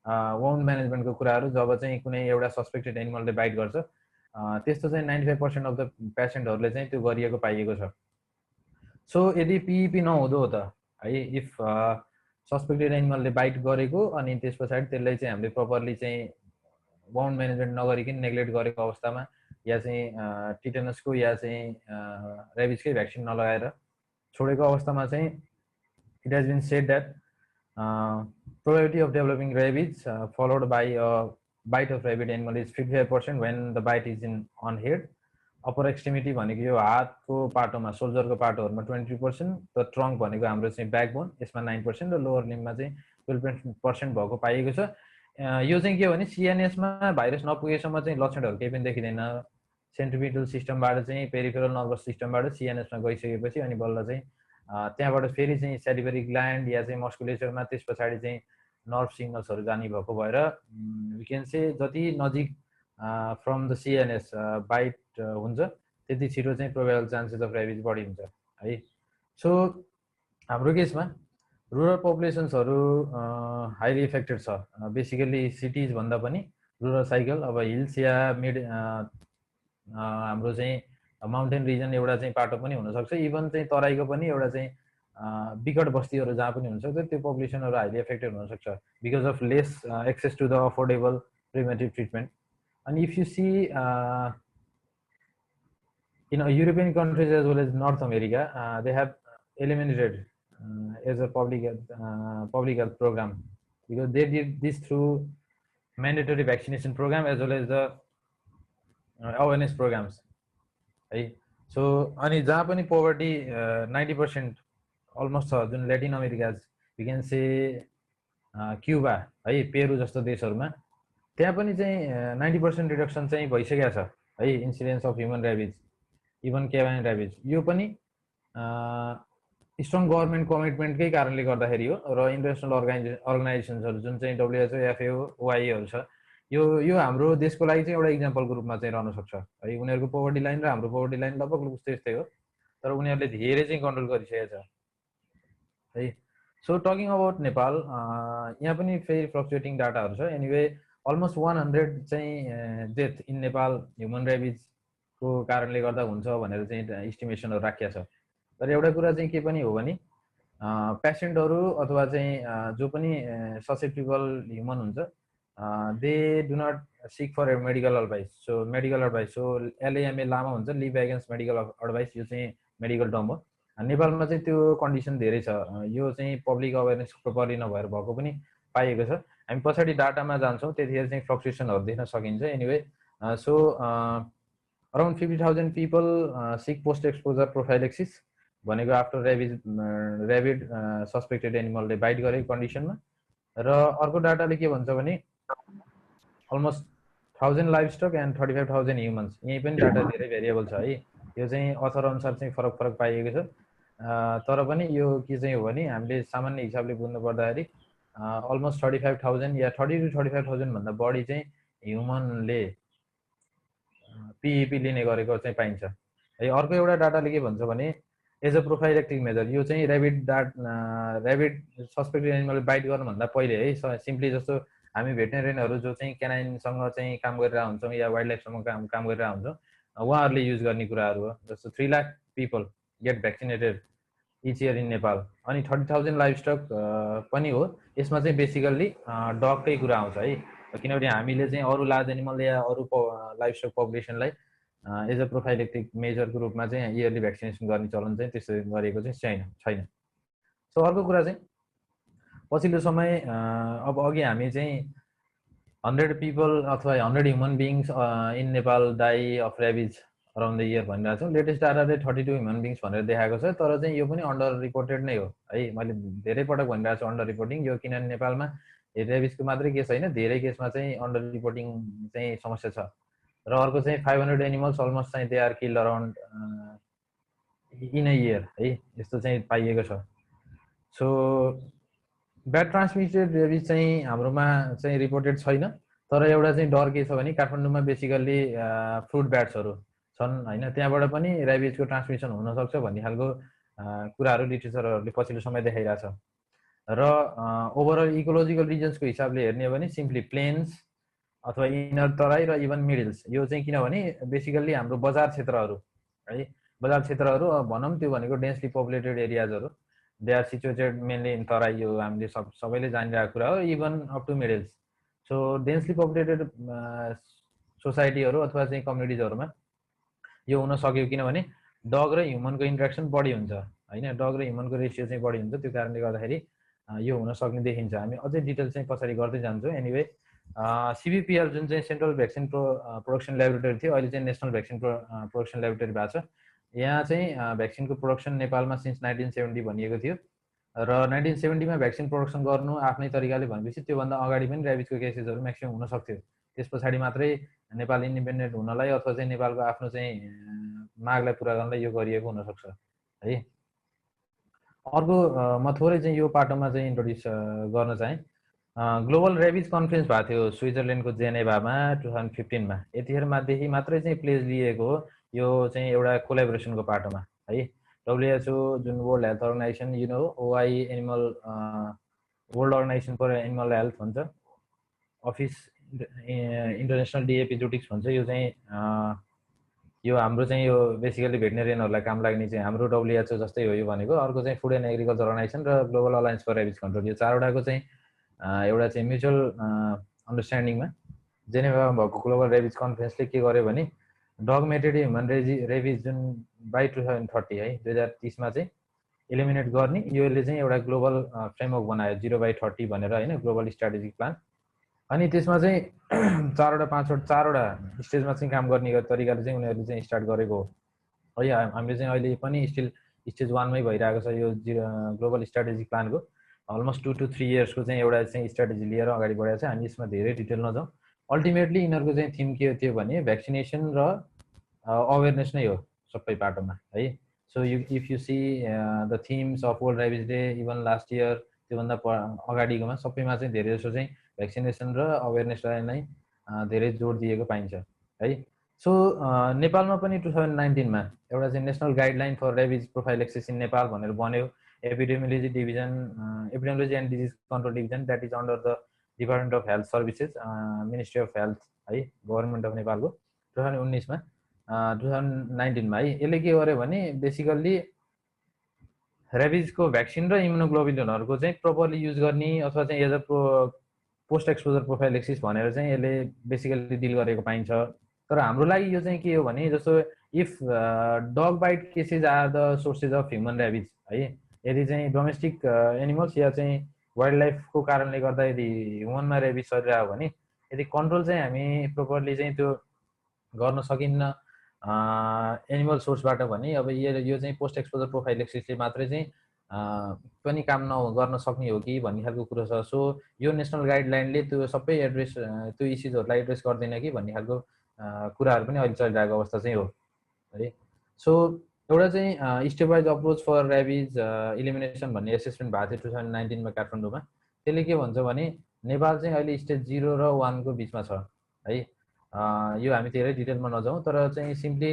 C: wound म्यानेजमेन्टको कुराहरू जब चाहिँ कुनै एउटा सस्पेक्टेड एनिमलले बाइट गर्छ त्यस्तो चाहिँ 95% अफ द पेसेन्टहरूले चाहिँ त्यो गरिएको पाइएको छ. सो यदि पिइपी नहुँदो हो त है, इफ सस्पेक्टेड एनिमलले बाइट गरेको अनि त्यस पछाडि त्यसलाई चाहिँ हामीले प्रपरली चाहिँ वाउन्ड म्यानेजमेन्ट नगरिकन नेग्लेक्ट गरेको अवस्थामा या चाहिँ टिटेनसको या चाहिँ रेबिजकै भ्याक्सिन नलगाएर छोडेको अवस्थामा चाहिँ it has been said that probability of developing rabies followed by a bite of rabid animal is 55% when the bite is in an head. Upper extremity भनेको यो हातको पाटोमा सोल्जरको पाटोहरूमा 23%, र ट्रङ्क भनेको हाम्रो चाहिँ ब्याकबोन यसमा 9% र लोवर लिम्बमा चाहिँ 12% भएको पाइएको छ. यो चाहिँ के हो भने सिएनएसमा भाइरस नपुगेसम्म चाहिँ लक्षणहरू केही पनि देखिँदैन. सेन्ट्रिपिटल सिस्टमबाट चाहिँ पेरिफेरल नर्भस सिस्टमबाट सिएनएसमा गइसकेपछि अनि बल्ल चाहिँ त्यहाँबाट फेरि चाहिँ सेलिभरी ग्ल्यान्ड या चाहिँ मस्कुलेचरमा त्यस पछाडि चाहिँ नर्भ सिग्नल्सहरू जाने भएको भएर वी क्यान से जति नजिक फ्रम द सिएनएस बाइट हुन्छ त्यति छिटो चाहिँ प्रोबेबल चान्सेस अफ रेबिज बढी हुन्छ है. सो हाम्रो केसमा रुरल पपुलेसन्सहरू हाइली इफेक्टेड छ. बेसिकली सिटिज भन्दा पनि रुरल साइकल अब हिल्स या मिड हाम्रो चाहिँ माउन्टेन रिजन एउटा चाहिँ पाटो पनि हुनसक्छ, इभन चाहिँ तराईको पनि एउटा चाहिँ विकट बस्तीहरू जहाँ पनि हुनसक्छ त्यो पपुलेसनहरू हाइली एफेक्टेड हुनसक्छ because of less access to the affordable preventive treatment. अनि if you see in European countries as well as North America, they have eliminated as a public health program, because they did this through mandatory vaccination program as well as the awareness programs. Right? So, अनि जहाँ पनि poverty 90% almost छ, जुन Latin America, we can say Cuba है, Peru जस्तो देशहरुमा त्यहाँ पनि चाहिँ 90% रिडक्सन चाहिँ भइसकेको छ है, इन्सिडेन्स अफ ह्युमन र्याबिज, इभन केभाइन र्याबिज। यो पनि स्ट्रङ गभर्नमेन्ट कमिटमेन्टकै कारणले गर्दाखेरि हो। र इन्टरनेसनल अर्गनाइजेसन्सहरु जुन चाहिँ WHO, FAO, OIE हरु छ, यो हाम्रो देशको लागि चाहिँ एउटा इक्जाम्पलको रूपमा चाहिँ रहन सक्छ है। उनीहरुको पोभर्टी लाइन र हाम्रो पोभर्टी लाइन लगभग उस्तै हो, तर उनीहरुले धेरै चाहिँ कन्ट्रोल गरिसकेको छ है। सो टकिङ अबाउट नेपाल, यहाँ पनि फेरि फ्लक्चुएटिङ डाटाहरु छ। एनीवे अलमोस्ट 100 चाहिँ डेथ इन नेपाल ह्युमन र्याबिज को कारणले गर्दा हुन्छ भनेर चाहिँ एस्टिमेसनहरु राखिया छ। तर एउटा कुरा चाहिँ के पनि हो भने पेशेन्टहरु अथवा चाहिँ जो पनि ससेप्टेबल ह्युमन हुन्छ, they do not seek for medical advice. So medical advice, so LAMA LAMA हुन्छ, लिभ एगेन्स्ट मेडिकल एडभाइस, यो चाहिँ मेडिकल टर्म हो। नेपालमा चाहिँ त्यो कन्डिसन धेरै छ। यो चाहिँ पब्लिक अवेरनेस प्रोपरली नभएर भएको पनि पाइएको छ। हामी पछाडी डाटामा जान्छौँ, त्यतिखेर चाहिँ फ्लक्चुएसनहरु देख्न सकिन्छ। Anyway so around 50,000 people seek post exposure prophylaxis भनेको आफ्टर ऱ्याबिड सस्पेक्टेड एनिमलले बाइट गरेको कन्डिसनमा। र अर्को डाटाले के भन्छ भने almost 1000 livestock and 35,000 humans. यही पनि डाटा धेरै भेरिएबल छ है, यो चाहिँ अथर अनुसार चाहिँ फरक पाइएको छ। तर पनि यो के चाहिँ हो भने हामीले सामान्य हिसाबले बुझ्नु पर्दाखेरि अलमोस्ट 35,000 या 30 to 35,000 भन्दा बढी चाहिँ ह्युमनले PEP लिने गरेको चाहिँ पाइन्छ है। अर्को एउटा डाटाले के भन्छ भने एज अ प्रोफाइलेक्टिक मेजर, यो चाहिँ ऱ्याबिड सस्पेक्टेड एनिमल बाइट गर्नुभन्दा पहिले है, सिम्पली जस्तो हामी भेटनेरियनहरु जो चाहिँ क्यानाइनसँग चाहिँ काम गरिरहेका हुन्छौँ या वाइल्ड लाइफसँग काम गरिरहेका हुन्छौँ, उहाँहरूले युज गर्ने कुराहरू हो। जस्तो 3 lakh people get vaccinated each year in Nepal, अनि 30,000 लाइभ स्टक पनि हो। यसमा चाहिँ बेसिकल्ली डगकै कुरा आउँछ है, किनभने हामीले चाहिँ अरू लार्ज एनिमल या अरू लाइभ स्टक पपुलेसनलाई एज अ प्रोफाइलेक्टिक मेजरको रूपमा चाहिँ इयरली भ्याक्सिनेसन गर्ने चलन चाहिँ त्यसरी गरेको चाहिँ छैन। सो अर्को कुरा चाहिँ पछिल्लो समय अब अघि हामी चाहिँ 100 पिपल अथवा 100 human beings in Nepal die of rabies around the year भनिरहेको छौँ। लेटेस्ट डाटाले 32 ह्युमन बिङ्स भनेर देखाएको छ, तर चाहिँ यो पनि अन्डर रिपोर्टेड नै हो है। मैले धेरै पटक भनिरहेको छु अन्डर रिपोर्टिङ, यो किनभने नेपालमा ऱ्याबिजको मात्रै केस होइन, धेरै केसमा चाहिँ अन्डर रिपोर्टिङ चाहिँ समस्या छ। र अर्को चाहिँ 500 एनिमल्स अलमोस्ट चाहिँ they are killed around in a year है, यस्तो चाहिँ पाइएको छ। सो ब्याड ट्रान्समिटेड ऱ्याबिज चाहिँ हाम्रोमा चाहिँ रिपोर्टेड छैन, तर एउटा चाहिँ डर के छ भने काठमाडौँमा बेसिकल्ली फ्रुट ब्याट्सहरु छन् हैन, त्यहाँबाट पनि ऱ्याबिजको ट्रान्समिसन हुन सक्छ भन्ने खालको कुराहरू लिटरेचरहरूले पछिल्लो समय देखाइरहेछ। र ओभरअल इकोलोजिकल रिजन्सको हिसाबले हेर्ने हो भने सिम्पली प्लेन्स अथवा इनर तराई र इभन मिडल्स, यो चाहिँ किनभने बेसिकल्ली हाम्रो बजार क्षेत्रहरू है, बजार क्षेत्रहरू भनौँ त्यो भनेको डेन्सली पपुलेटेड एरियाजहरू, they are situated mainly in Terai, यो हामीले सबैले जानिरहेको कुरा हो, even up to mid hills. So densely populated सोसाइटीहरू अथवा चाहिँ कम्युनिटिजहरूमा यो हुन सक्यो किनभने डग र ह्युमनको इन्ट्रेक्सन बढी हुन्छ हैन, डग र ह्युमनको रेसियो चाहिँ बढी हुन्छ, त्यो कारणले गर्दाखेरि यो हुन सक्ने देखिन्छ। हामी अझै डिटेल चाहिँ पछाडि गर्दै जान्छौँ। एनीवे CBPL जुन चाहिँ सेन्ट्रल भ्याक्सिन प्रोडक्सन ल्याबोरेटरी थियो, अहिले चाहिँ नेसनल भ्याक्सिन प्रोडक्सन ल्याबोरेटरी भएको छ। यहाँ चाहिँ भ्याक्सिनको प्रोडक्सन नेपालमा सिन्स 1970 भनिएको थियो, र 1970 मा भ्याक्सिन प्रोडक्सन गर्नु आफ्नै तरिकाले भनेपछि त्योभन्दा अगाडि पनि ऱ्याबिजको केसेसहरू म्याक्सिमम हुन सक्थ्यो। त्यस पछाडि मात्रै नेपाल इन्डिपेन्डेन्ट हुनलाई अथवा चाहिँ नेपालको आफ्नो चाहिँ मागलाई पुरा गर्नलाई यो गरिएको हुन सक्छ है। अर्को म थोरै चाहिँ यो पाटोमा चाहिँ इन्ट्रोड्युस गर्न चाहे। ग्लोबल ऱ्याबिज कन्फरेन्स भएको थियो स्विजरल्यान्डको जेनेभामा 2015 मा, यतिखेरदेखि मात्रै चाहिँ प्लेज लिएको हो यो चाहिँ एउटा कोलाबोरेसनको पाटोमा है। WHO जुन world health organisation, you know, OIE animal world organisation for animal health भन्छ, अफिस इन्टरनेसनल डिएपिजोटिक्स भन्छ, यो चाहिँ यो हाम्रो चाहिँ यो बेसिकली भेटनेरियनहरूलाई काम लाग्ने चाहिँ हाम्रो WHO जस्तै हो यो भनेको। अर्को चाहिँ फुड एन्ड एग्रिकल्चर अर्गनाइजेसन र global alliance for rabies control, यो चारवटाको चाहिँ एउटा चाहिँ म्युचुअल अन्डरस्ट्यान्डिङमा जेनेभामा भएको ग्लोबल ऱ्याबिज कन्फरेन्सले के गर्यो भने डग मेटेड ह्युमन रेबिज जुन बाई 2030 है 2030 मा चाहिँ एलिमिनेट गर्ने योले चाहिँ एउटा ग्लोबल फ्रेमवर्क बनायो 0/30 भनेर होइन ग्लोबल स्ट्राटेजिक प्लान। अनि त्यसमा चाहिँ चारवटा स्टेजमा चाहिँ काम गर्ने तरिकाले चाहिँ उनीहरूले चाहिँ स्टार्ट गरेको हो है। हामीले चाहिँ अहिले पनि स्टिल स्टेज 1 मै भइरहेको छ यो ग्लोबल स्ट्राटेजिक प्लानको। अलमोस्ट 2 to 3 इयर्सको चाहिँ एउटा चाहिँ स्ट्राटेजी लिएर अगाडि बढेको छ। हामी यसमा धेरै डिटेल नजाउँ। अल्टिमेटली यिनीहरूको चाहिँ थिम के थियो भने भ्याक्सिनेसन र अवेरनेस नै हो सबै बाटोमा है। So if you see the themes of world rabies day even last year त्योभन्दा अगाडिकोमा सबैमा चाहिँ धेरै जसो चाहिँ भ्याक्सिनेसन र अवेरनेसलाई नै धेरै जोड दिएको पाइन्छ है। सो नेपालमा पनि 2019 मा एउटा चाहिँ national guideline for rabies prophylaxis in Nepal भनेर बन्यो। Epidemiology division epidemiology and disease control division that is under the department of health services ministry of health है गभर्मेन्ट अफ नेपालको 2019 मा 2019 मा है। यसले के गर्यो भने बेसिकल्ली रेबिजको भ्याक्सिन र इम्युनोग्लोबुलिनहरूको चाहिँ प्रपरली युज गर्ने अथवा चाहिँ as a post exposure prophylaxis भनेर चाहिँ यसले बेसिकली डिल गरेको पाइन्छ। तर हाम्रो लागि यो चाहिँ के हो भने जस्तो if dog bite cases are the sources of human rabies है। यदि चाहिँ डोमेस्टिक एनिमल्स या चाहिँ वाइल्ड लाइफको कारणले गर्दा यदि ह्युमनमा रेबिज सरिरहेको भने यदि कन्ट्रोल चाहिँ हामी प्रपरली चाहिँ त्यो गर्न सकिन्न एनिमल सोर्सबाट भने अब यो चाहिँ पोस्ट एक्सपोजर प्रोफाइलेक्सिसले मात्रै चाहिँ पनि काम गर्न सक्ने हो कि भन्ने खालको कुरो छ। सो यो नेसनल गाइडलाइनले त्यो सबै एड्रेस त्यो इस्युजहरूलाई एड्रेस गर्दैन कि भन्ने खालको कुराहरू पनि अहिले चलिरहेको अवस्था चाहिँ हो है। सो एउटा चाहिँ stepwise approach for rabies elimination भन्ने एसेसमेन्ट भएको थियो 2019 मा काठमाडौँमा। त्यसले के भन्छ भने नेपाल चाहिँ अहिले स्टेज 0 र 1 को बिचमा छ है। यो हामी धेरै डिटेलमा नजाउँ तर चाहिँ सिम्पली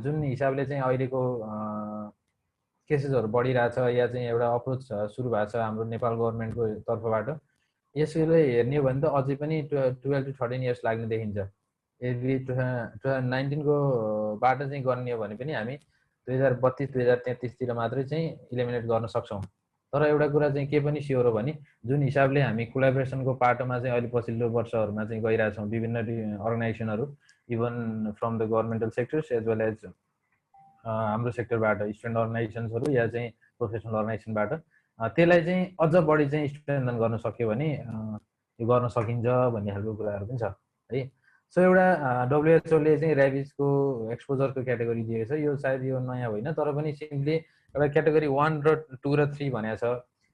C: जुन हिसाबले चाहिँ अहिलेको केसेसहरू बढिरहेछ या चाहिँ एउटा अप्रोच सुरु भएको छ हाम्रो नेपाल गभर्मेन्टको तर्फबाट यसले हेर्ने हो भने त अझै पनि 12 to 13 इयर्स लाग्ने देखिन्छ। यदि 2019 को बाट चाहिँ गर्ने हो भने पनि हामी 2032-2033 तिर मात्रै चाहिँ इलिमिनेट गर्न सक्छौँ। तर एउटा कुरा चाहिँ के पनि स्योर हो भने जुन हिसाबले हामी कोलाबोरेसनको पाटोमा चाहिँ अहिले पछिल्लो वर्षहरूमा चाहिँ गइरहेछौँ विभिन्न अर्गनाइजेसनहरू even from the governmental sectors as well as हाम्रो सेक्टरबाट स्टुडेन्ट अर्गनाइजेसन्सहरू या चाहिँ प्रोफेसनल अर्गनाइजेसनबाट त्यसलाई चाहिँ अझ बढी चाहिँ स्ट्रेन्थन गर्न सक्यो भने यो गर्न सकिन्छ भन्ने खालको कुराहरू पनि छ है। सो एउटा डब्लुएचओले चाहिँ रेबिजको एक्सपोजरको क्याटेगोरी दिएको छ। यो सायद यो नयाँ होइन तर पनि सिम्पली एउटा क्याटेगोरी 1 र 2 र 3 भनेको छ।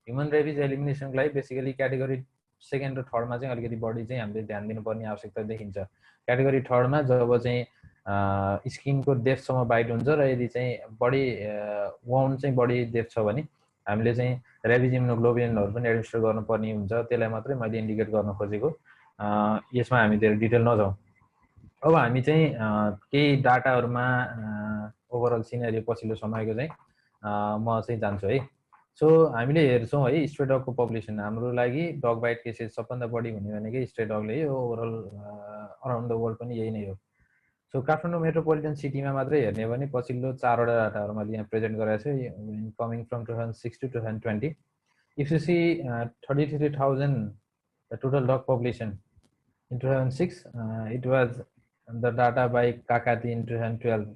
C: ह्युमन रेबिज एलिमिनेसनको लागि बेसिकली क्याटेगोरी 2nd र 3rd मा चाहिँ अलिकति बढी चाहिँ हामीले ध्यान दिनुपर्ने आवश्यकता देखिन्छ। क्याटेगोरी 3rd मा जब चाहिँ स्किनको डेप्थसम्म बाइट हुन्छ र यदि चाहिँ बढी वाउन्ड चाहिँ बढी डेप्थ छ भने हामीले चाहिँ रेबिज इम्युनोग्लोबुलिनहरू पनि एडमिनिस्टर गर्नुपर्ने हुन्छ। त्यसलाई मात्रै मैले इन्डिकेट गर्न खोजेको। यसमा हामी धेरै डिटेल नजाउँ। अब हामी चाहिँ केही डाटाहरूमा ओभरअल सिनेरियो पछिल्लो समयको चाहिँ म चाहिँ जान्छु है। सो हामीले हेर्छौँ है स्ट्रे डगको पपुलेसन हाम्रो लागि डग बाइट केसेस सबभन्दा बढी हुने भनेकै स्ट्रे डगले हो। ओभरअल अराउन्ड द वर्ल्ड पनि यही नै हो। सो काठमाडौँ मेट्रोपोलिटन सिटीमा मात्रै हेर्ने हो भने पछिल्लो 4वटा डाटाहरू मैले यहाँ प्रेजेन्ट गराएको छु coming from 2006 to 2020। If you see 33,000 the total dog population in 2006 it was the data by Kakati in 2012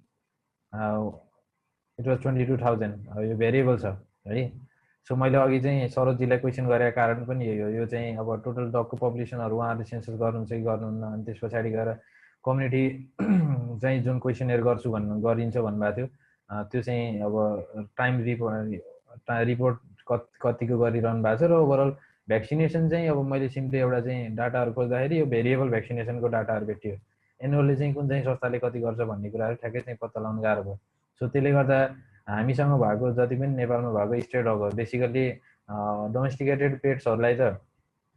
C: it was 22,000। यो भेरिएबल छ है। सो मैले अघि चाहिँ सरोजजीलाई क्वेसन गरेको कारण पनि यही हो। यो चाहिँ अब टोटल डगको पपुलेसनहरू उहाँहरूले सेन्सस गर्नुहुन्छ कि गर्नुहुन्न अनि त्यस पछाडि गएर कम्युनिटी चाहिँ जुन क्वेसनहरू गर्छु गरिन्छ भन्नुभएको थियो त्यो चाहिँ अब टाइम रिपोर्ट कतिको गरिरहनु भएको छ र ओभरअल भ्याक्सिनेसन चाहिँ अब मैले सिम्पली एउटा चाहिँ डाटाहरू खोज्दाखेरि यो भेरिएबल भ्याक्सिनेसनको डाटाहरू भेटियो। एनुअली चाहिँ कुन चाहिँ संस्थाले कति गर्छ भन्ने कुराहरू ठ्याक्कै चाहिँ पत्ता लगाउनु गाह्रो भयो। सो त्यसले गर्दा हामीसँग भएको जति पनि नेपालमा भएको स्ट्रे डगहरू बेसिकली डोमेस्टिकेटेड पेट्सहरूलाई त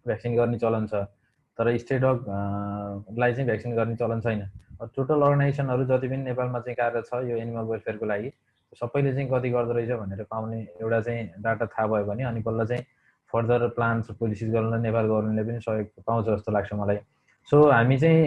C: भ्याक्सिन गर्ने चलन छ तर स्ट्रे डगलाई चाहिँ भ्याक्सिन गर्ने चलन छैन। टोटल अर्गनाइजेसनहरू जति पनि नेपालमा चाहिँ कार्यरत छ यो एनिमल वेलफेयरको लागि सबैले चाहिँ कति गर्दो रहेछ भनेर पाउने एउटा चाहिँ डाटा थाहा भयो भने अनि बल्ल चाहिँ फर्दर प्लान्स पोलिसिज गर्न नेपाल गभर्मेन्टले पनि सहयोग पाउँछ जस्तो लाग्छ मलाई। सो हामी चाहिँ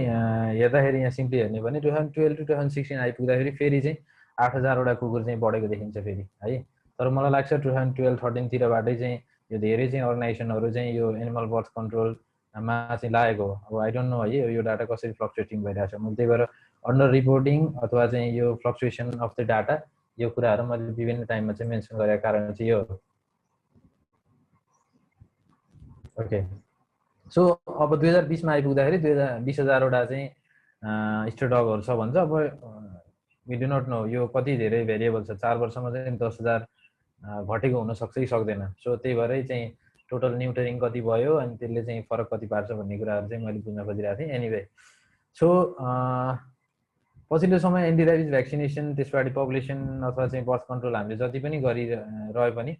C: हेर्दाखेरि यहाँ सिम्पली हेर्ने भने 2012 to 2016 आइपुग्दाखेरि फेरि चाहिँ 8,000वटा कुकुर चाहिँ बढेको देखिन्छ फेरि है। तर मलाई लाग्छ 2012-13 तिरबाटै चाहिँ यो धेरै चाहिँ अर्गनाइजेसनहरू चाहिँ यो एनिमल बर्थ कन्ट्रोलमा चाहिँ लागेको हो। अब आई डोन्ट नो है यो डाटा कसरी फ्लक्चुएटिङ भइरहेछ। मैले त्यही भएर अन्डर रिपोर्टिङ अथवा चाहिँ यो फ्लक्चुएसन अफ द डाटा यो कुराहरू मैले विभिन्न टाइममा चाहिँ मेन्सन गरेको कारण चाहिँ यो ओके। सो अब 2020 मा आइपुग्दाखेरि 20,000वटा चाहिँ स्टेट डगहरू छ भन्छ। अब वी डु नट नो यो कति धेरै भेरिएबल छ, 4 वर्षमा चाहिँ 10,000 घटेको हुनसक्छ कि सक्दैन। सो त्यही भएरै चाहिँ टोटल न्युटरिङ कति भयो अनि त्यसले चाहिँ फरक कति पार्छ भन्ने कुराहरू चाहिँ मैले बुझ्न खोजिरहेको थिएँ। एनिवे सो पछिल्लो समय एन्टी ऱ्याबिज भ्याक्सिनेसन त्यसपछि पपुलेसन अथवा चाहिँ बर्थ कन्ट्रोल हामीले जति पनि गरिरहे पनि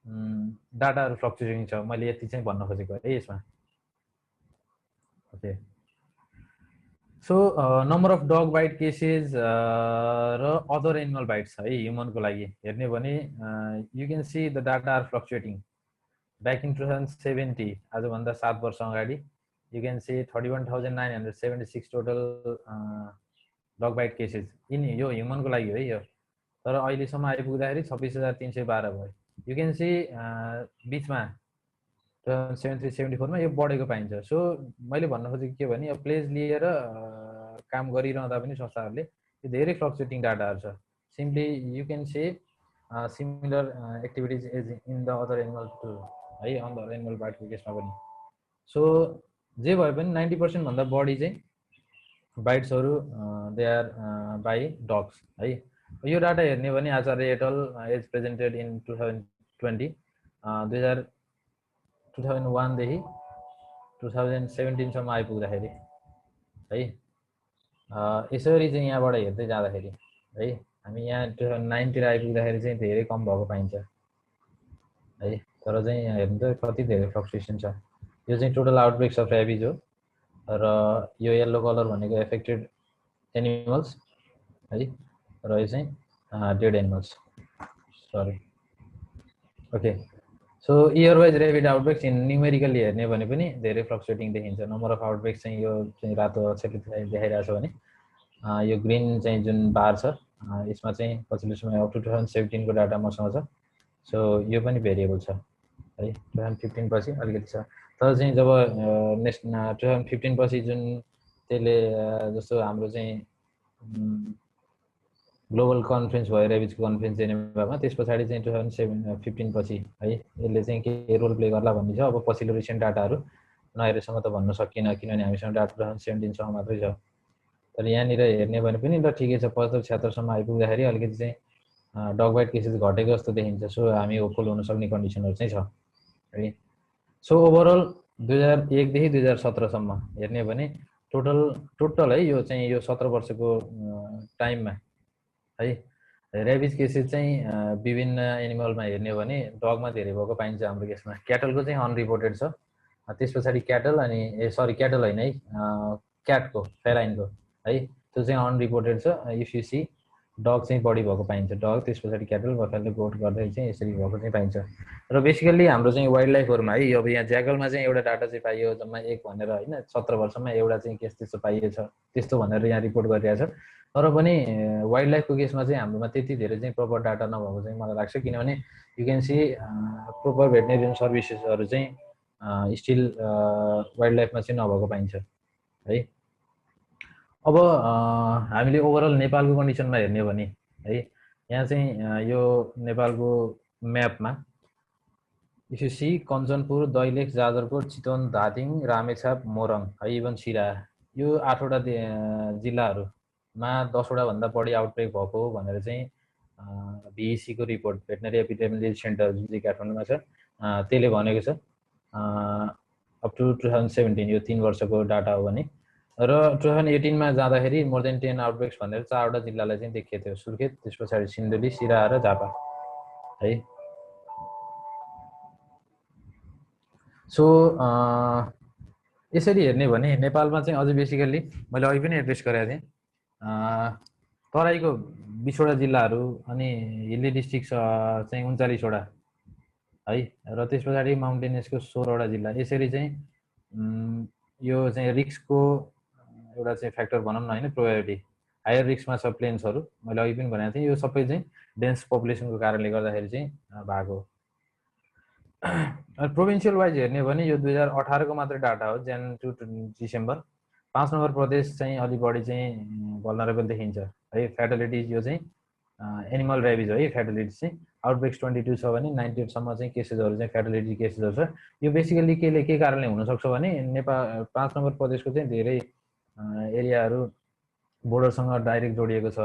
C: डाटाहरू फ्लक्चुएटिङ छ, मैले यति चाहिँ भन्न खोजेको है यसमा। Okay. So number of dog bite cases र अदर एनिमल बाइट्स है ह्युमनको लागि हेर्ने भने you can see the data are fluctuating. Back in 2070 आजभन्दा 7 वर्ष अगाडि you can see 31,976 total dog bite cases in यो ह्युमनको लागि हो है यो। तर अहिलेसम्म आइपुग्दाखेरि 26,312 भयो। यु क्यान सी बिचमा 73-74 मा यो बढेको पाइन्छ। सो मैले भन्न खोजेको के भने अब प्लेज लिएर काम गरिरहँदा पनि संस्थाहरूले यो धेरै फ्लक्चुएटिङ डाटाहरू छ। Simply you can say similar activities as in the other animal to है, अदर एनिमल बाइटको केसमा पनि। सो जे भए पनि 90% भन्दा बढी चाहिँ बाइट्सहरू दे आर बाई डग्स है। यो डाटा हेर्ने भने Acharya et al as presented in 2020 2001 देखि 2017 सम्म आइपुग्दाखेरि है यसरी चाहिँ यहाँबाट हेर्दै जाँदाखेरि है हामी यहाँ 2009 तिर आइपुग्दाखेरि चाहिँ धेरै कम भएको पाइन्छ है। तर चाहिँ यहाँ हेर्नु त कति धेरै फ्लक्चुएसन छ। यो चाहिँ टोटल आउटब्रेक्स अफ ऱ्याबिज हो र यो येल्लो कलर भनेको एफेक्टेड एनिमल्स है र यो चाहिँ dead animals sorry. Okay. So year wise rabid outbreaks in numerically हेर्ने भने पनि धेरै फ्लक्चुएटिङ देखिन्छ। नम्बर अफ आउटब्रेक्स चाहिँ यो चाहिँ रातो अक्षरले देखाइरहेको छ भने यो ग्रिन चाहिँ जुन बार छ यसमा चाहिँ पछिल्लो समय अप टु 2017 को डाटा मसँग छ। सो यो पनि भेरिएबल छ है। 2015 पछि अलिकति छ, तर चाहिँ जब नेक्स्ट 2015 पछि जुन त्यसले जस्तो हाम्रो चाहिँ ग्लोबल कन्फरेन्स भयो ऱ्याबिजको कन्फरेन्स जेनेभामा, त्यस पछाडि चाहिँ 2015 पछि है यसले चाहिँ के रोल प्ले गर्ला भन्ने छ। अब पछिल्लो रिसेन्ट डाटाहरू नहेरेसम्म त भन्न सकिनँ किनभने हामीसँग डाटा 2017 सम्म मात्रै छ। तर यहाँनिर हेर्ने भने पनि ल ठिकै छ, 75-76 सम्म आइपुग्दाखेरि अलिकति चाहिँ डग बाइट केसेस घटेको जस्तो देखिन्छ। सो हामी होपफुल हुन सक्ने कन्डिसनहरू चाहिँ छ है। सो ओभरअल 2001 देखि 2017 सम्म हेर्ने भने टोटल है यो चाहिँ यो 17 वर्षको टाइममा है ऱ्याबिज केसेस चाहिँ विभिन्न एनिमलमा हेर्ने भने डगमा धेरै भएको पाइन्छ। हाम्रो केसमा क्याटलको चाहिँ अनरिपोर्टेड छ, त्यस पछाडि क्याटल अनि क्याटल होइन है क्याटको फेलाइनको है त्यो चाहिँ अनरिपोर्टेड छ। इफ यु सी डग चाहिँ बढी भएको पाइन्छ, डग त्यस पछाडि क्याटल बफेलो गोट गर्दै चाहिँ यसरी भएको चाहिँ पाइन्छ। र बेसिकल्ली हाम्रो चाहिँ वाइल्ड लाइफहरूमा है अब यहाँ ज्याकलमा चाहिँ एउटा डाटा चाहिँ पाइयो जम्मा 1 भनेर होइन 17 वर्षमा एउटा चाहिँ केस त्यस्तो पाइएछ त्यस्तो भनेर यहाँ रिपोर्ट गरिरहेछ। तर पनि वाइल्ड लाइफको केसमा चाहिँ हाम्रोमा त्यति धेरै चाहिँ प्रपर डाटा नभएको चाहिँ मलाई लाग्छ, किनभने you can see proper veterinarian सर्भिसेसहरू चाहिँ स्टिल वाइल्ड लाइफमा चाहिँ नभएको पाइन्छ है। अब हामीले ओभरअल नेपालको कन्डिसनमा हेर्ने भने है यहाँ चाहिँ यो नेपालको म्यापमा if you see Kanchanpur, Dailekh, Jajarkot, Chitwan, Dhading, Ramechhap, Morang है इभन सिरा यो 8वटा जिल्लाहरूमा 10वटा भन्दा बढी आउटब्रेक भएको भनेर चाहिँ भिइसी को रिपोर्ट भेटनरी एपिडेमियोलोजी सेन्टर जुन चाहिँ काठमाडौँमा छ त्यसले भनेको छ अप टु 2017 यो 3 वर्षको डाटा हो भने। र 2018 मा जाँदाखेरि मोर देन 10 आउटब्रेक्स भनेर 4वटा जिल्लालाई चाहिँ देखिएको थियो, सुर्खेत, त्यस पछाडि सिन्धुली, सिराहा र झापा है। सो यसरी हेर्ने भने नेपालमा चाहिँ अझै बेसिकल्ली मैले अघि पनि एड्रेस गरेको थिएँ तराईको 20वटा जिल्लाहरू अनि हिल्ली डिस्ट्रिक्ट चाहिँ 39वटा है र त्यस पछाडि माउन्टेनियसको 16वटा जिल्ला। यसरी चाहिँ यो चाहिँ रिस्कको एउटा चाहिँ फ्याक्टर भनौँ न होइन प्रोबेबिलिटी हायर रिस्कमा छ प्लेन्सहरू, मैले अघि पनि भनेको थिएँ यो सबै चाहिँ डेन्स पपुलेसनको कारणले गर्दाखेरि चाहिँ भएको। प्रोभिन्सियल वाइज हेर्ने भने यो 2018 को मात्रै डाटा हो, Jan to December 5 नम्बर प्रदेश चाहिँ अलि बढी चाहिँ भल्नरेबल देखिन्छ है। फ्याटलिटिज यो चाहिँ एनिमल रेबिज हो है। फ्याटलिटिज चाहिँ आउटब्रेक्स 22 छ भने 98 सम्म चाहिँ केसेसहरू चाहिँ फ्याटलिटी केसेसहरू छ। यो बेसिकली के कारणले हुनसक्छ भने नेपाल 5 नम्बर प्रदेशको चाहिँ धेरै एरियाहरू बोर्डरसँग डाइरेक्ट जोडिएको छ।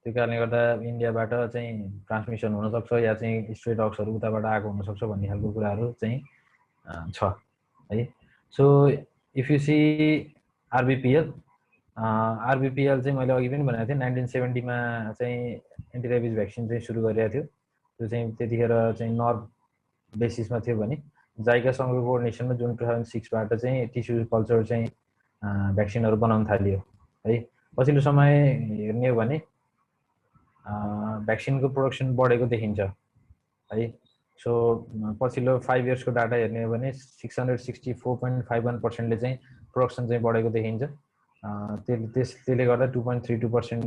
C: त्यो कारणले गर्दा इन्डियाबाट चाहिँ ट्रान्समिसन हुनसक्छ या चाहिँ स्ट्रे डग्सहरू उताबाट आएको हुनसक्छ भन्ने खालको कुराहरू चाहिँ छ है। सो इफ यु सी आरबिपिएल चाहिँ मैले अघि पनि भनेको थिएँ 1970 मा चाहिँ एन्टी रेबिज भ्याक्सिन चाहिँ सुरु गरिएको थियो। त्यो चाहिँ त्यतिखेर चाहिँ नर्भ बेसिसमा थियो भने जाइकासँगको कोअर्डिनेसनमा जुन 2006 बाट चाहिँ टिस्यु कल्चर चाहिँ भ्याक्सिनहरू बनाउन थालियो है। पछिल्लो समय हेर्ने हो भने भ्याक्सिनको प्रोडक्सन बढेको देखिन्छ है। सो पछिल्लो 5 इयर्सको डाटा हेर्ने हो भने 664.51% ले चाहिँ प्रोडक्सन चाहिँ बढेको देखिन्छ। त्यसले गर्दा 2.32%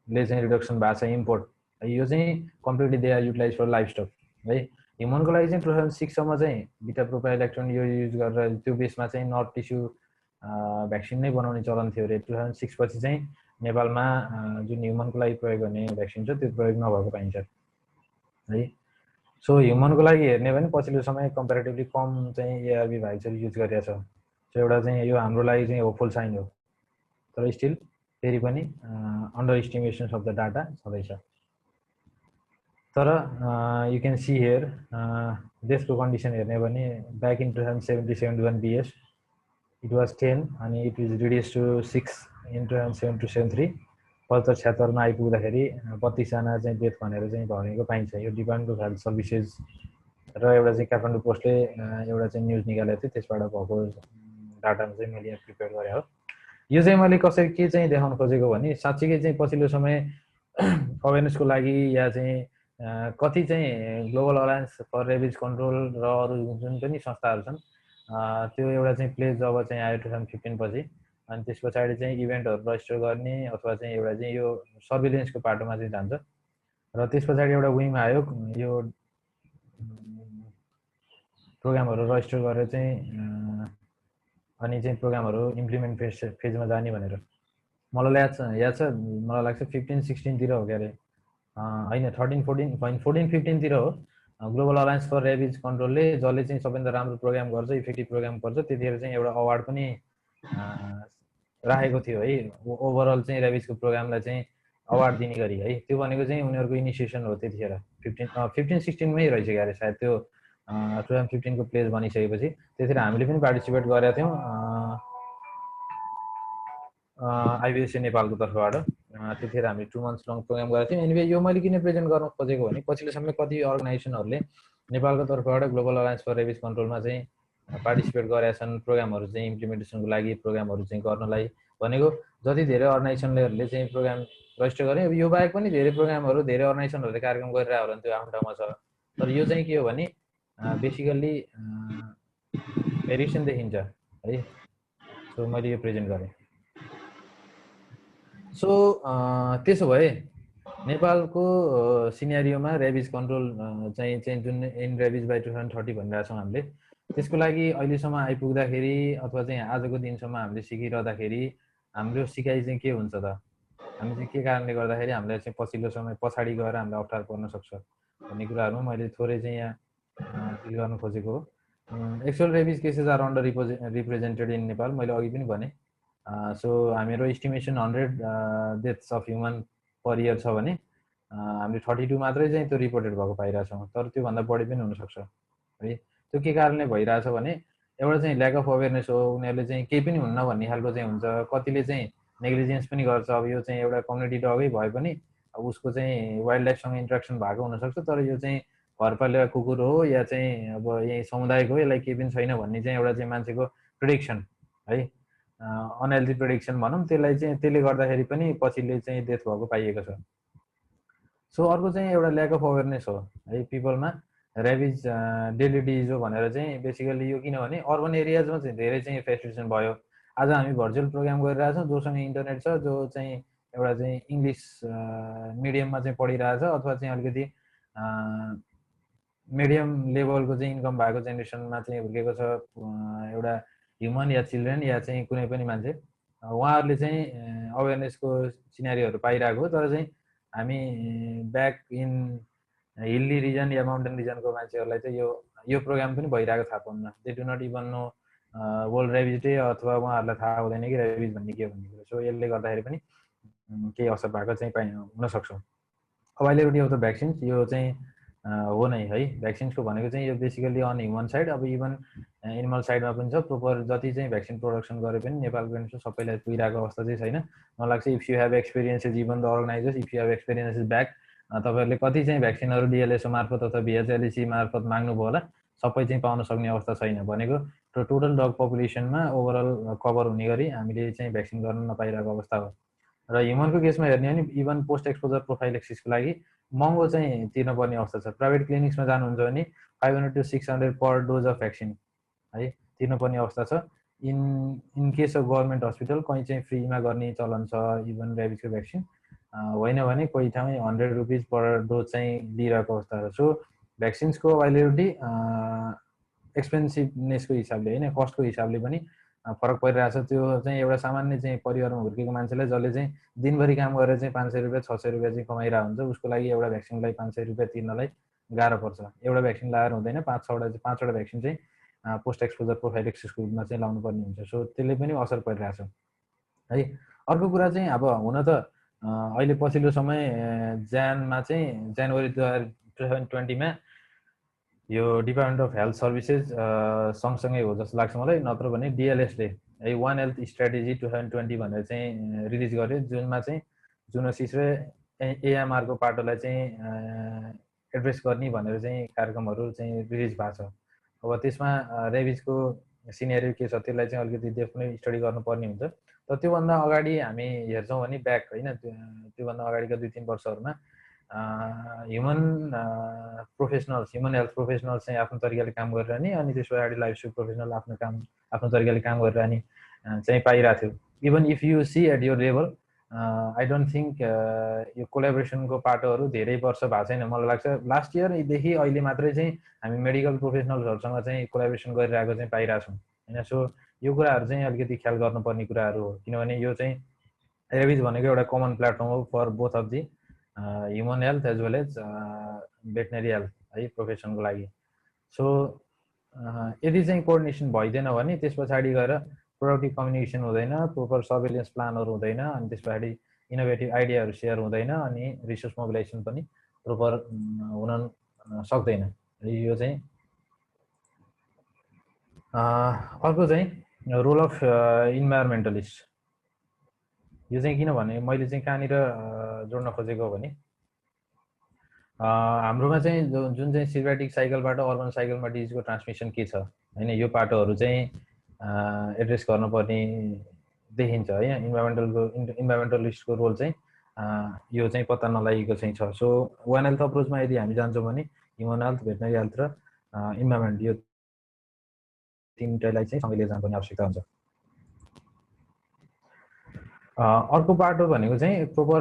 C: ले चाहिँ रिडक्सन भएको छ इम्पोर्ट। यो चाहिँ completely they are utilize for livestock है। ह्युमनको लागि चाहिँ 2006 सम्म चाहिँ बिटा प्रोपाइलेक्ट्रोन यो युज गरेर त्यो बेसमा चाहिँ नर्भ टिस्यु भ्याक्सिन नै बनाउने चलन थियो अरे। 2006 पछि चाहिँ नेपालमा जुन ह्युमनको लागि प्रयोग गर्ने भ्याक्सिन छ त्यो प्रयोग नभएको पाइन्छ है। सो ह्युमनको लागि हेर्ने भने पछिल्लो समय कम्पेरिटिभली कम चाहिँ एआरबी भ्याक्सिन युज गरिरहेको छ। सो एउटा चाहिँ यो हाम्रो लागि चाहिँ होपफुल साइन हो। तर स्टिल फेरि पनि underestimation of the data छँदैछ। तर यु क्यान सी हियर देशको कन्डिसन हेर्ने भने back in 2070-71 BS it was 10 अनि it is reduce to 6 in 2007-73। 75-76मा आइपुग्दाखेरि 32 जना चाहिँ डेथ भनेर चाहिँ भनेको पाइन्छ। यो डिपार्टमेन्ट अफ हेल्थ सर्भिसेस र एउटा चाहिँ काठमाडौँ पोस्टले एउटा चाहिँ न्युज निकालेको थियो, त्यसबाट भएको डाटामा चाहिँ मैले यहाँ प्रिपेयर गरेँ हो। यो चाहिँ मैले कसरी के चाहिँ देखाउन खोजेको भने साँच्चीकै चाहिँ पछिल्लो समय अवेरनेसको लागि या चाहिँ कति चाहिँ global alliance for rabies control र अरू जुन पनि संस्थाहरू छन् त्यो एउटा चाहिँ प्लेज जब चाहिँ आयो 2015 पछि अनि त्यस पछाडि चाहिँ इभेन्टहरू रजिस्टर गर्ने अथवा चाहिँ एउटा चाहिँ यो सर्भिलेन्सको पाटोमा चाहिँ जान्छ र त्यस पछाडि एउटा विङ आयो यो प्रोग्रामहरू रजिस्टर गरेर चाहिँ अनि चाहिँ प्रोग्रामहरू इम्प्लिमेन्ट फेजमा जाने भनेर मलाई याद छ मलाई लाग्छ 15-16 तिर हो के अरे होइन 13-14-15 तिर हो। ग्लोबल अलायन्स फर रेबिज कन्ट्रोलले जसले चाहिँ सबैभन्दा राम्रो प्रोग्राम गर्छ इफेक्टिभ प्रोग्राम गर्छ त्यतिखेर चाहिँ एउटा अवार्ड पनि राखेको थियो है। ओभरअल चाहिँ रेबिजको प्रोग्रामलाई चाहिँ अवार्ड दिने गरी है। त्यो भनेको चाहिँ उनीहरूको इनिसिएसन हो त्यतिखेर 15-16 मै रहेछ क्या अरे सायद त्यो 2015 को प्लेज बनिसकेपछि। त्यतिखेर हामीले पनि पार्टिसिपेट गरेका थियौँ आइबिएससी नेपालको तर्फबाट। त्यतिखेर हामीले 2 मन्थ्स लङ प्रोग्राम गरेका थियौँ। एनिवे यो मैले किन प्रेजेन्ट गर्न खोजेको भने पछिल्लो समय कति अर्गनाइजेसनहरूले नेपालको तर्फबाट ग्लोबल अलायन्स फर रेबिज कन्ट्रोलमा चाहिँ पार्टिसिपेट गरेका छन् प्रोग्रामहरू चाहिँ इम्प्लिमेन्टेसनको लागि प्रोग्रामहरू चाहिँ गर्नलाई भनेको जति धेरै अर्गनाइजेसनले चाहिँ प्रोग्राम रजिस्टर गरे। यो बाहेक पनि धेरै प्रोग्रामहरू धेरै अर्गनाइजेसनहरूले कार्यक्रम गरिरहेको होला त्यो आफ्नो ठाउँमा छ। तर यो चाहिँ के हो भने बेसिकल्ली भेरिएसन देखिन्छ है। सो मैले यो प्रेजेन्ट गरेँ। सो त्यसो भए नेपालको सिनेरियोमा रेबिज कन्ट्रोल चाहिँ जुन इन रेबिज बाई 2030 भनिरहेको छौँ हामीले त्यसको लागि अहिलेसम्म आइपुग्दाखेरि अथवा चाहिँ आजको दिनसम्म हामीले सिकिरहँदाखेरि हाम्रो सिकाइ चाहिँ के हुन्छ त हामी चाहिँ के कारणले गर्दाखेरि हामीलाई चाहिँ पछिल्लो समय पछाडि गएर हामीलाई अप्ठ्यारो पर्न सक्छ भन्ने कुराहरू मैले थोरै चाहिँ यहाँ फिल गर्न खोजेको हो। Actual rabies cases are underrepresented in Nepal मैले अघि पनि भने। सो हाम्रो estimation 100 deaths of human per year छ भने हामीले 32 मात्रै चाहिँ त्यो रिपोर्टेड भएको पाइरहेछौँ। तर त्योभन्दा बढी पनि हुनसक्छ है। त्यो के कारणले भइरहेछ भने एउटा चाहिँ ल्याक अफ अवेरनेस हो। उनीहरूले चाहिँ केही पनि हुन्न भन्ने खालको चाहिँ हुन्छ। कतिले चाहिँ नेग्लिजेन्स पनि गर्छ। अब यो चाहिँ एउटा कम्युनिटी डगै भए पनि अब उसको चाहिँ वाइल्ड लाइफसँग इन्ट्रेक्सन भएको हुनसक्छ तर यो चाहिँ घरपालुवा कुकुर हो या चाहिँ अब यही समुदायको हो यसलाई केही पनि छैन भन्ने चाहिँ एउटा चाहिँ मान्छेको प्रिडिक्सन है अनहेल्दी प्रिडिक्सन भनौँ त्यसलाई चाहिँ त्यसले गर्दाखेरि पनि पछिल्लो चाहिँ डेथ भएको पाइएको छ। सो अर्को चाहिँ एउटा ल्याक अफ अवेरनेस हो है पिपलमा रेबिज डेली डिजिज हो भनेर चाहिँ बेसिकली यो किनभने अर्बन एरियाजमा चाहिँ धेरै चाहिँ फेसिलिटेसन भयो। आज हामी भर्चुअल प्रोग्राम गरिरहेछौँ जोसँग इन्टरनेट छ जो चाहिँ एउटा चाहिँ इङ्ग्लिस मिडियममा चाहिँ पढिरहेछ अथवा चाहिँ अलिकति मिडियम लेभलको चाहिँ इन्कम भएको जेनेरेसनमा चाहिँ हुर्केको छ एउटा ह्युमन या चिल्ड्रेन या चाहिँ कुनै पनि मान्छे उहाँहरूले चाहिँ अवेरनेसको सिनेरियोहरू पाइरहेको हो, तर चाहिँ हामी ब्याक इन हिल्ली रिजन या माउन्टेन रिजनको मान्छेहरूलाई चाहिँ यो प्रोग्राम पनि भइरहेको थाहा पाउन्न। They do not even know world rabies day, अथवा उहाँहरूलाई थाहा हुँदैन कि रेबिज भन्ने के हो भन्ने कुरो। सो यसले गर्दाखेरि पनि केही असर भएको चाहिँ हुनसक्छ। अब अहिलेपट्टि अब त भ्याक्सिन्स यो चाहिँ हो नै है। भ्याक्सिन्सको भनेको चाहिँ यो बेसिकली अन ह्युमन साइड, अब इभन एनिमल साइडमा पनि छ। प्रोपर जति चाहिँ भ्याक्सिन प्रोडक्सन गरे पनि नेपालको गभर्मेन्टले सबैलाई पुगिरहेको अवस्था चाहिँ छैन। मलाई लाग्छ if you have experiences, even the organisers, if you have experiences back, तपाईँहरूले कति चाहिँ भ्याक्सिनहरू डिएलएसओ मार्फत अथवा भिएचएलएसी मार्फत माग्नुभयो होला, सबै चाहिँ पाउन सक्ने अवस्था छैन। भनेको टोटल डग पपुलेसनमा ओभरअल कभर हुने गरी हामीले चाहिँ भ्याक्सिन गर्न नपाइरहेको अवस्था हो। र ह्युमनको केसमा हेर्ने हो भने इभन पोस्ट एक्सपोजर प्रोफाइलेक्सिसको लागि महँगो चाहिँ तिर्नुपर्ने अवस्था छ। प्राइभेट क्लिनिक्समा जानुहुन्छ भने 500 to 600 per dose of vaccine है तिर्नुपर्ने अवस्था छ। In case of government hospital कहीँ चाहिँ फ्रीमा गर्ने चलन छ इभन रेबिजको भ्याक्सिन, होइन भने कोही ठाउँ 100 रुपिज पर डोज चाहिँ लिइरहेको अवस्था छ। सो भ्याक्सिन्सको अभाइलेबिलिटी एक्सपेन्सिभनेसको हिसाबले होइन, कस्टको हिसाबले पनि फरक परिरहेछ। त्यो चाहिँ एउटा सामान्य चाहिँ परिवारमा हुर्केको मान्छेलाई जसले चाहिँ दिनभरि काम गरेर चाहिँ 500 रुपियाँ 600 रुपियाँ चाहिँ कमाइरहेको हुन्छ, उसको लागि एउटा भ्याक्सिनलाई 500 रुपियाँ तिर्नलाई गाह्रो पर्छ। एउटा भ्याक्सिन लगाएर हुँदैन, 5-6वटा भ्याक्सिन चाहिँ पोस्ट एक्सपोजर प्रोफाइलेक्सिसको रूपमा चाहिँ लाउनु पर्ने हुन्छ। सो त्यसले पनि असर परिरहेछ है। अर्को कुरा चाहिँ अब हुन त अहिले पछिल्लो समय जानमा चाहिँ जनवरी 2020मा यो डिपार्टमेन्ट अफ हेल्थ सर्भिसेस सँगसँगै हो जस्तो लाग्छ मलाई, नत्र भने डिएलएसले है वान हेल्थ स्ट्राटेजी 2020 भनेर चाहिँ रिलिज गर्यो, जुनमा चाहिँ जुनोसिस र एएमआरको पाटोलाई चाहिँ एड्रेस गर्ने भनेर चाहिँ कार्यक्रमहरू चाहिँ रिलिज भएको छ। अब त्यसमा रेबिजको सिनेरियो के छ त्यसलाई चाहिँ अलिकति डेफिनेटली स्टडी गर्नुपर्ने हुन्छ। तर त्योभन्दा अगाडि हामी हेर्छौँ भने ब्याक होइन, त्योभन्दा अगाडिका 2-3 वर्षहरूमा human professionals, human health professionals चाहिँ आफ्नो तरिकाले काम गरिरहने, अनि त्यस पछाडि लाइफस्टाइल प्रोफेसनल आफ्नो तरिकाले काम गरिरहने चाहिँ पाइरहेको थियो। Even if you see at your level, I don't think यो कोलाबोरेसनको पाटोहरू धेरै वर्ष भएको छैन। मलाई लाग्छ लास्ट इयरदेखि अहिले मात्रै चाहिँ हामी मेडिकल प्रोफेसनल्सहरूसँग चाहिँ कोलाबोरेसन गरिरहेको चाहिँ पाइरहेछौँ होइन। सो यो कुराहरू चाहिँ अलिकति ख्याल गर्नुपर्ने कुराहरू हो, किनभने यो चाहिँ रेबिज भनेको एउटा कमन प्लेटफर्म हो for both of the human health as well as veterinary health है प्रोफेसनको लागि। सो यदि चाहिँ कोअर्डिनेसन भइदिएन भने त्यस पछाडि गएर प्रोडक्टिभ कम्युनिकेसन हुँदैन, प्रोपर सर्भेलेन्स प्लानहरू हुँदैन, अनि त्यस पछाडि इनोभेटिभ आइडियाहरू सेयर हुँदैन, अनि रिसोर्स मोबिलाइजेसन पनि प्रोपर हुन सक्दैन। यो चाहिँ अर्को चाहिँ रोल अफ इन्भाइरोमेन्टलिस्ट। यो चाहिँ किनभने मैले चाहिँ कहाँनिर जोड्न खोजेको भने हाम्रोमा चाहिँ जुन चाहिँ सिल्भेटिक साइकलबाट अर्बन साइकलमा डिजिजको ट्रान्समिसन के छ होइन, यो पाटोहरू चाहिँ एड्रेस गर्नुपर्ने देखिन्छ है। इन्भाइरोमेन्टलिस्टको रोल चाहिँ यो चाहिँ पत्ता नलागेको चाहिँ छ। सो वान हेल्थ अप्रोचमा यदि हामी जान्छौँ भने ह्युमन हेल्थ, भेटनरी हेल्थ र इन्भाइरोमेन्ट यो तिनटैलाई चाहिँ सँगै लिएर जानुपर्ने आवश्यकता हुन्छ। अर्को पाटो भनेको चाहिँ प्रोपर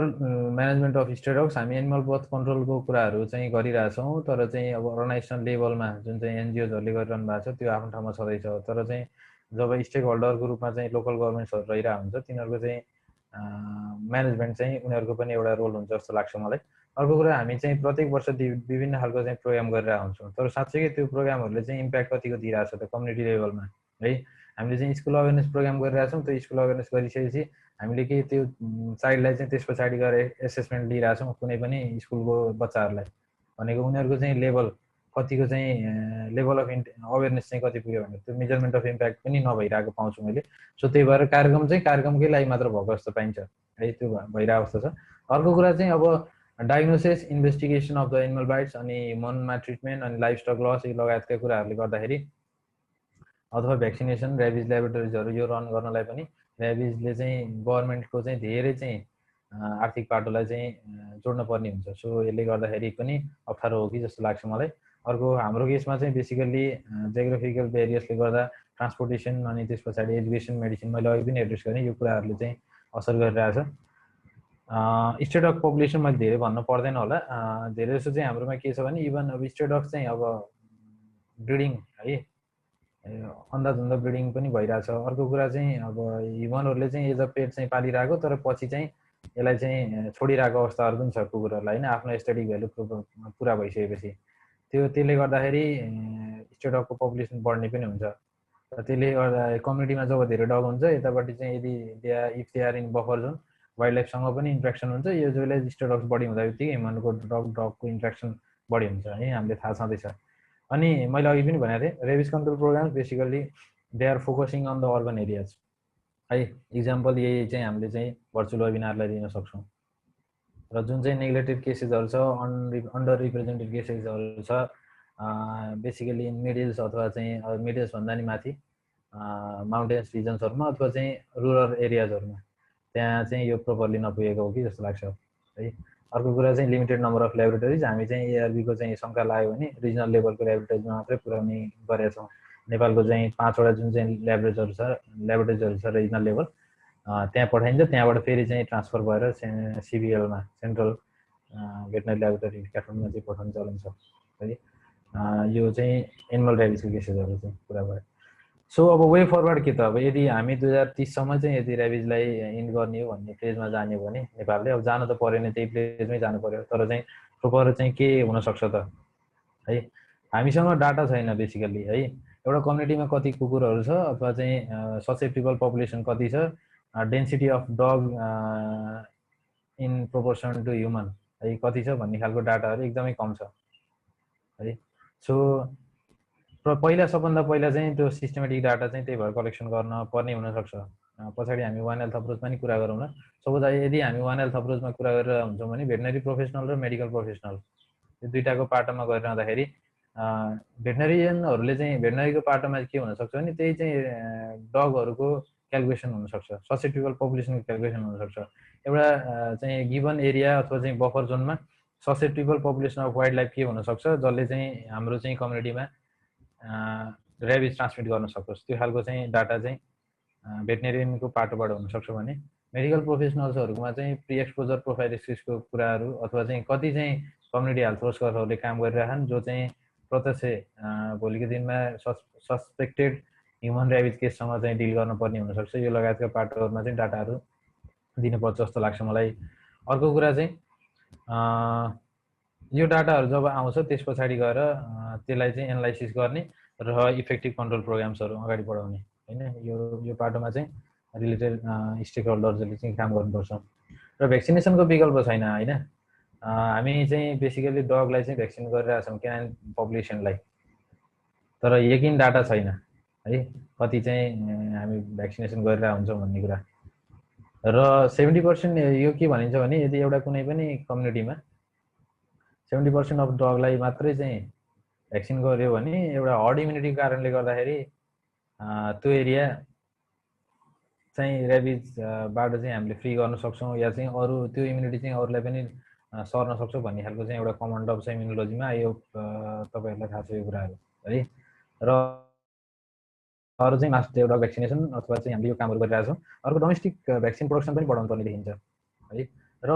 C: म्यानेजमेन्ट अफ स्टेडक्स। हामी एनिमल बर्थ कन्ट्रोलको कुराहरू चाहिँ गरिरहेछौँ, तर चाहिँ अब अर्गनाइजेसन लेभलमा जुन चाहिँ एनजिओजहरूले गरिरहनु भएको छ त्यो आफ्नो ठाउँमा छँदैछ। तर चाहिँ जब स्टेक होल्डरको रूपमा चाहिँ लोकल गभर्मेन्ट्सहरू रहिरहेको हुन्छ, तिनीहरूको चाहिँ म्यानेजमेन्ट चाहिँ उनीहरूको पनि एउटा रोल हुन्छ जस्तो लाग्छ मलाई। अर्को कुरा, हामी चाहिँ प्रत्येक वर्ष विभिन्न खालको चाहिँ प्रोग्राम गरिरहेको हुन्छौँ, तर साँच्चै त्यो प्रोग्रामहरूले चाहिँ इम्प्याक्ट कतिको दिइरहेको छ त कम्युनिटी लेभलमा है। हामीले चाहिँ स्कुल अवेरनेस प्रोग्राम गरिरहेछौँ, त्यो स्कुल अवेरनेस गरिसकेपछि हामीले के त्यो चाइल्डलाई चाहिँ त्यस पछाडि गएर एसेसमेन्ट दिइरहेछौँ कुनै पनि स्कुलको बच्चाहरूलाई, भनेको उनीहरूको चाहिँ लेभल कतिको चाहिँ लेभल अफ अवेरनेस चाहिँ कति पुग्यो भनेर त्यो मेजरमेन्ट अफ इम्प्याक्ट पनि नभइरहेको पाउँछु मैले। सो त्यही भएर कार्यक्रम चाहिँ कार्यक्रमकै लागि मात्र भएको जस्तो पाइन्छ है, त्यो भइरहेको अवस्था छ। अर्को कुरा चाहिँ अब diagnosis, investigation of the animal bytes, अनि ह्युमनमा ट्रिटमेन्ट, अनि लाइफ स्टक लस लगायतका कुराहरूले गर्दाखेरि अथवा भ्याक्सिनेसन, रेबिज ल्याबोरेटरिजहरू यो रन गर्नलाई पनि रेबिजले चाहिँ गभर्मेन्टको चाहिँ धेरै चाहिँ आर्थिक पाटोलाई चाहिँ जोड्न पर्ने हुन्छ। सो यसले गर्दाखेरि पनि अप्ठ्यारो हो कि जस्तो लाग्छ मलाई। अर्को हाम्रो केसमा चाहिँ बेसिकल्ली जियोग्राफिकल बेरियर्सले गर्दा ट्रान्सपोर्टेसन, अनि त्यस पछाडि एजुकेसन, मेडिसिन मैले अघि पनि एड्रेस गरेँ, यो कुराहरूले चाहिँ असर गरिरहेछ। स्टेट अफ पपुलेसन मैले धेरै भन्नु पर्दैन होला, धेरै जस्तो चाहिँ हाम्रोमा के छ भने इभन अब स्टेट अफ चाहिँ अब ब्रिडिङ है, अन्धाधुन्दा ब्रिडिङ पनि भइरहेछ। अर्को कुरा चाहिँ अब ह्युमनहरूले चाहिँ एज अ पेट चाहिँ पालिरहेको, तर पछि चाहिँ यसलाई चाहिँ छोडिरहेको अवस्थाहरू पनि छ कुकुरहरूलाई होइन, आफ्नो एस्थेटिक भ्यालु पुरा भइसकेपछि। त्यसले गर्दाखेरि स्ट्रे डगको पपुलेसन बढ्ने पनि हुन्छ। र त्यसले गर्दा कम्युनिटीमा जब धेरै डग हुन्छ यतापट्टि चाहिँ यदि if they are in buffer zone wild लाइफसँग पनि इन्ट्रेक्सन हुन्छ, यो जसले स्ट्रे डग्स बढी हुँदा बित्तिकै ह्युमनको डगको इन्ट्रेक्सन बढी हुन्छ है, हामीले थाहा छँदैछ। अनि मैले अघि पनि भनेको थिएँ rabies control programme basically they are focusing on the urban areas है। इक्जाम्पल यही चाहिँ हामीले चाहिँ भर्चुअल वेबिनारलाई दिन सक्छौँ। र जुन चाहिँ नेग्लेक्टेड केसेसहरू छ, अन्डर रिप्रेजेन्टेड केसेसहरू छ, बेसिकली मिडल्स अथवा चाहिँ मिडल्स भन्दा नि माथि माउन्टेन्स रिजन्सहरूमा अथवा चाहिँ रुरल एरियाजहरूमा त्यहाँ चाहिँ यो प्रोपरली नपुगेको हो कि जस्तो लाग्छ है। अर्को कुरा चाहिँ लिमिटेड नम्बर अफ ल्याबोरेटरिज, हामी चाहिँ एआरबीको चाहिँ शङ्का लाग्यो भने रिजनल लेभलको ल्याबोरेटरिजमा मात्रै पुर्याउने गरेका छौँ। नेपालको चाहिँ 5वटा जुन चाहिँ ल्याबोरेटरिजहरू छ रिजनल लेभल, त्यहाँ पठाइन्छ, त्यहाँबाट फेरि चाहिँ ट्रान्सफर भएर सिबिएलमा सेन्ट्रल भेटनरी ल्याबोरेटरी काठमाडौँमा चाहिँ पठाउने चलन छ है। यो चाहिँ एनिमल ऱ्याबिजको केसेसहरू चाहिँ पुरा भयो। सो अब वे फरवर्ड के त, अब यदि हामी 2030सम्म चाहिँ यदि ऱ्याबिजलाई इन गर्ने हो भन्ने प्लेजमा जाने हो भने नेपालले, अब जानु त परेन, त्यही प्लेजमै जानु पर्यो, तर चाहिँ प्रोपर चाहिँ के हुनसक्छ त है। हामीसँग डाटा छैन बेसिकली है, एउटा कम्युनिटीमा कति कुकुरहरू छ अथवा चाहिँ ससेप्टेबल पपुलेसन कति छ, density of dog in proportion to human है कति छ भन्ने खालको डाटाहरू एकदमै कम छ है। सो पहिला सबभन्दा पहिला चाहिँ त्यो सिस्टमेटिक डाटा चाहिँ त्यही भएर कलेक्सन गर्न पर्ने हुनसक्छ। पछाडि हामी वान हेल्थ अप्रोचमा नि कुरा गरौँ न। सपोज यदि हामी वान हेल्थ अप्रोचमा कुरा गरेर हुन्छौँ भने भेटनरी प्रोफेसनल र मेडिकल प्रोफेसनल यो दुईटाको पाटोमा गरिरहँदाखेरि भेटनरियनहरूले चाहिँ भेटनरीको पाटोमा के हुनसक्छ भने त्यही चाहिँ डगहरूको क्यालकुलेसन हुनसक्छ, ससेप्टेबल पपुलेसनको क्यालकुलेसन हुनसक्छ। एउटा चाहिँ गिभन एरिया अथवा चाहिँ बफर जोनमा susceptible population of wild life के हुनसक्छ जसले चाहिँ हाम्रो चाहिँ कम्युनिटीमा ऱ्याबिज ट्रान्समिट गर्न सकोस्, त्यो खालको चाहिँ डाटा चाहिँ भेटनेरियनको पाटोबाट हुनसक्छ भने मेडिकल प्रोफेसनल्सहरूमा चाहिँ प्रि एक्सपोजर प्रोफाइलिसिसको कुराहरू अथवा चाहिँ कति चाहिँ कम्युनिटी हेल्थ वर्कर्सहरूले काम गरिरहेछन् जो चाहिँ प्रत्यक्ष भोलिको दिनमा सस्पेक्टेड ह्युमन ऱ्याबिज केससँग चाहिँ डिल गर्नुपर्ने हुनसक्छ। यो लगायतका पाटोहरूमा चाहिँ डाटाहरू दिनुपर्छ जस्तो लाग्छ मलाई। अर्को कुरा चाहिँ यो डाटाहरू जब आउँछ त्यस पछाडि गएर त्यसलाई चाहिँ एनालाइसिस गर्ने र इफेक्टिभ कन्ट्रोल प्रोग्राम्सहरू अगाडि बढाउने होइन, यो पाटोमा चाहिँ रिलेटेड स्टेक होल्डर्सहरूले चाहिँ काम गर्नुपर्छ। र भ्याक्सिनेसनको विकल्प छैन होइन, हामी चाहिँ बेसिकली डगलाई चाहिँ भ्याक्सिन गरिरहेछौँ क्यान पपुलेसनलाई, तर यकिन डाटा छैन है कति चाहिँ हामी भ्याक्सिनेसन गरिरहेको हुन्छौँ भन्ने कुरा। र 70% यो के भनिन्छ भने यदि एउटा कुनै पनि कम्युनिटीमा 70% अफ डगलाई मात्रै चाहिँ भ्याक्सिन गर्यो भने एउटा हर्ड इम्युनिटीको कारणले गर्दाखेरि त्यो एरिया चाहिँ ऱ्याबिजबाट चाहिँ हामीले फ्री गर्न सक्छौँ या चाहिँ अरू त्यो इम्युनिटी चाहिँ अरूलाई पनि सर्न सक्छौँ भन्ने खालको चाहिँ एउटा कमन डब छ इम्युनोलोजीमा, यो तपाईँहरूलाई थाहा छ यो कुराहरू है। र अरू चाहिँ मास्ट एउटा भ्याक्सिनेसन अथवा चाहिँ हामीले यो कामहरू गरिरहेको छौँ। अर्को डोमेस्टिक भ्याक्सिन प्रोडक्सन पनि बढाउनु पर्ने देखिन्छ है। र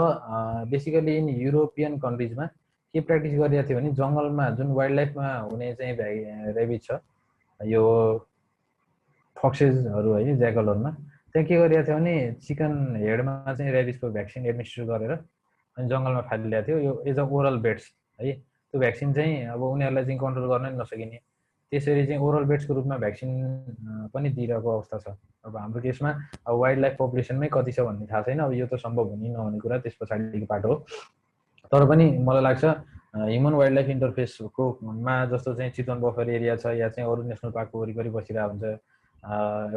C: बेसिकली इन युरोपियन कन्ट्रिजमा के प्र्याक्टिस गरिरहेको थियो भने जङ्गलमा जुन वाइल्ड लाइफमा हुने चाहिँ ऱ्याबिज छ यो फक्सेसहरू है ज्याकलहरूमा, त्यहाँ के गरिरहेको थियो भने चिकन हेडमा चाहिँ ऱ्याबिजको भ्याक्सिन एडमिनिस्टर गरेर अनि जङ्गलमा फालिरहेको थियो यो एज अ ओरल बेड्स है। त्यो भ्याक्सिन चाहिँ अब उनीहरूलाई चाहिँ कन्ट्रोल गर्न नसकिने, त्यसरी चाहिँ ओरल बेड्सको रूपमा भ्याक्सिन पनि दिइरहेको अवस्था छ। अब हाम्रो केसमा अब वाइल्ड लाइफ पपुलेसनमै कति छ भन्ने थाहा छैन, अब यो त सम्भव हुने नहुने कुरा त्यस पछाडिको पाटो हो। तर पनि मलाई लाग्छ ह्युमन वाइल्ड लाइफ इन्टरफेसकोमा जस्तो चाहिँ चितवन बफर एरिया छ या चाहिँ अरू नेसनल पार्कको वरिपरि बसिरहेको हुन्छ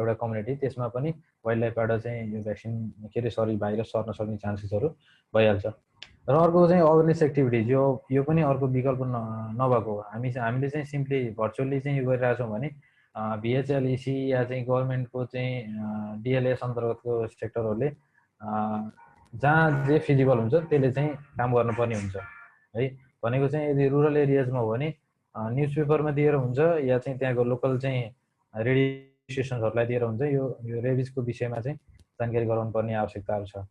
C: एउटा कम्युनिटी, त्यसमा पनि वाइल्ड लाइफबाट चाहिँ यो भ्याक्सिन के अरे भाइरस सर्न सक्ने चान्सेसहरू भइहाल्छ। र अर्को चाहिँ अवेरनेस एक्टिभिटिज, यो पनि अर्को विकल्प नभएको हो। हामीले चाहिँ सिम्पली भर्चुअली चाहिँ यो गरिरहेछौँ भने भिएचएलइसी या चाहिँ गभर्मेन्टको चाहिँ डिएलएस अन्तर्गतको सेक्टरहरूले जहाँ जे फिजिबल हुन्छ त्यसले चाहिँ काम गर्नुपर्ने हुन्छ है। भनेको चाहिँ यदि रुरल एरियाजमा हो भने न्युज पेपरमा दिएर हुन्छ या चाहिँ त्यहाँको लोकल चाहिँ रेडियो स्टेसनहरूलाई दिएर हुन्छ। यो ऱ्याबिजको विषयमा चाहिँ जानकारी गराउनु पर्ने आवश्यकताहरू छ।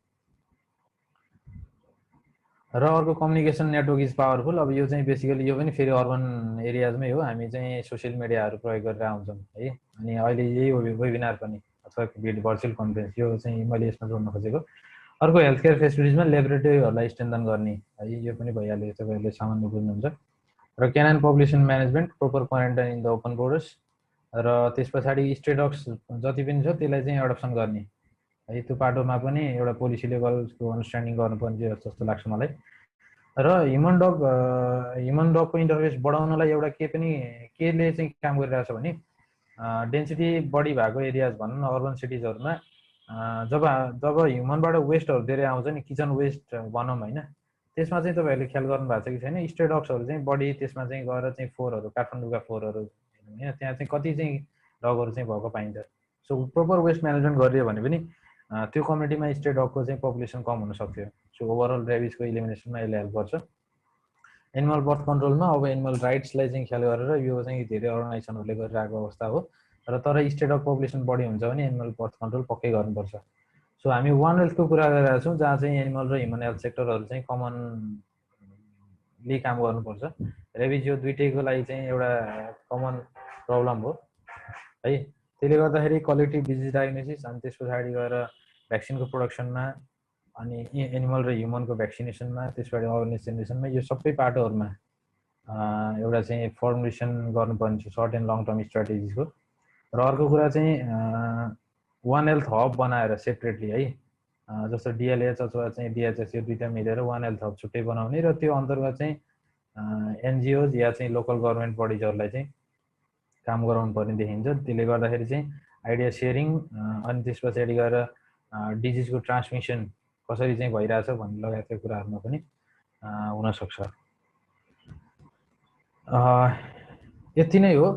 C: र अर्को कम्युनिकेसन नेटवर्क इज पावरफुल। अब यो चाहिँ बेसिकली यो पनि फेरि अर्बन एरियाजमै हो। हामी चाहिँ सोसियल मिडियाहरू प्रयोग गरेर आउँछौँ है। अनि अहिले यही वेबिनार पनि अथवा भर्चुअल कन्फरेन्स यो चाहिँ मैले यसमा जोड्न खोजेको। अर्को हेल्थ केयर फेसिलिटिजमा ल्याबोरेटरीहरूलाई स्ट्रेन्थन गर्ने है, यो पनि भइहाल्यो, तपाईँहरूले सामान्य बुझ्नुहुन्छ। र canine population management, proper quarantine in the open borders, र त्यस पछाडि स्ट्रे डग्स जति पनि छ त्यसलाई चाहिँ एडप्सन गर्ने है। त्यो पाटोमा पनि एउटा पोलिसी लेभलको अन्डरस्ट्यान्डिङ गर्नुपर्ने जस्तो लाग्छ मलाई। र ह्युमन डगको इन्टरफेस बढाउनलाई एउटा केले चाहिँ काम गरिरहेछ भने डेन्सिटी बढी भएको एरियाज भनौँ न अर्बन सिटिजहरूमा जब ह्युमनबाट वेस्टहरू धेरै आउँछ नि, किचन वेस्ट भनौँ होइन, त्यसमा चाहिँ तपाईँहरूले ख्याल गर्नु भएको छ कि छैन? स्ट्रे डग्सहरू चाहिँ बढी त्यसमा चाहिँ गएर चाहिँ फोहोरहरू, काठमाडौँका फोहोरहरू होइन, त्यहाँ चाहिँ कति चाहिँ डगहरू चाहिँ भएको पाइन्छ। सो प्रोपर वेस्ट म्यानेजमेन्ट गरियो भने पनि त्यो कम्युनिटीमा स्ट्रे डगको चाहिँ पपुलेसन कम हुन सक्थ्यो। सो ओभरअल रेबिजको इलिमिनेसनमा यसले हेल्प गर्छ। एनिमल बर्थ कन्ट्रोलमा अब एनिमल राइट्सलाई चाहिँ ख्याल गरेर यो चाहिँ धेरै अर्गनाइजेसनहरूले गरिरहेको अवस्था हो। र तर स्टे डग पपुलेसन बढी हुन्छ भने एनिमल बर्थ कन्ट्रोल पक्कै गर्नुपर्छ। सो हामी वान हेल्थको कुरा गरिरहेको छौँ, जहाँ चाहिँ एनिमल र ह्युमन हेल्थ सेक्टरहरू चाहिँ कमनली काम गर्नुपर्छ। रेबिज यो दुइटैको लागि चाहिँ एउटा कमन प्रब्लम हो है। त्यसले गर्दाखेरि कलेक्टिभ डिजिज डायग्नोसिस अनि त्यस पछाडि गएर भ्याक्सिनको प्रोडक्सनमा अनि एनिमल र ह्युमनको भ्याक्सिनेसनमा, त्यसबाट अवेरनेस जेनेरेसनमा, यो सबै पाटोहरूमा एउटा चाहिँ फर्मुलेसन गर्नुपर्ने छ सर्ट एन्ड लङ टर्म स्ट्राटेजिजको। र अर्को कुरा चाहिँ वान हेल्थ हब बनाएर सेपरेटली है, जस्तो डिएलएच अथवा चाहिँ डिएचएस यो दुईवटा मिलेर वान हेल्थ हब छुट्टै बनाउने, र त्यो अन्तर्गत चाहिँ एनजिओज या चाहिँ लोकल गभर्मेन्ट बडिजहरूलाई चाहिँ काम गराउनु पर्ने देखिन्छ। त्यसले गर्दाखेरि चाहिँ आइडिया सेयरिङ अनि त्यस पछाडि गएर डिजिजको ट्रान्समिसन कसरी चाहिँ भइरहेछ भन्ने लगायतका कुराहरूमा पनि हुनसक्छ। यति नै हो।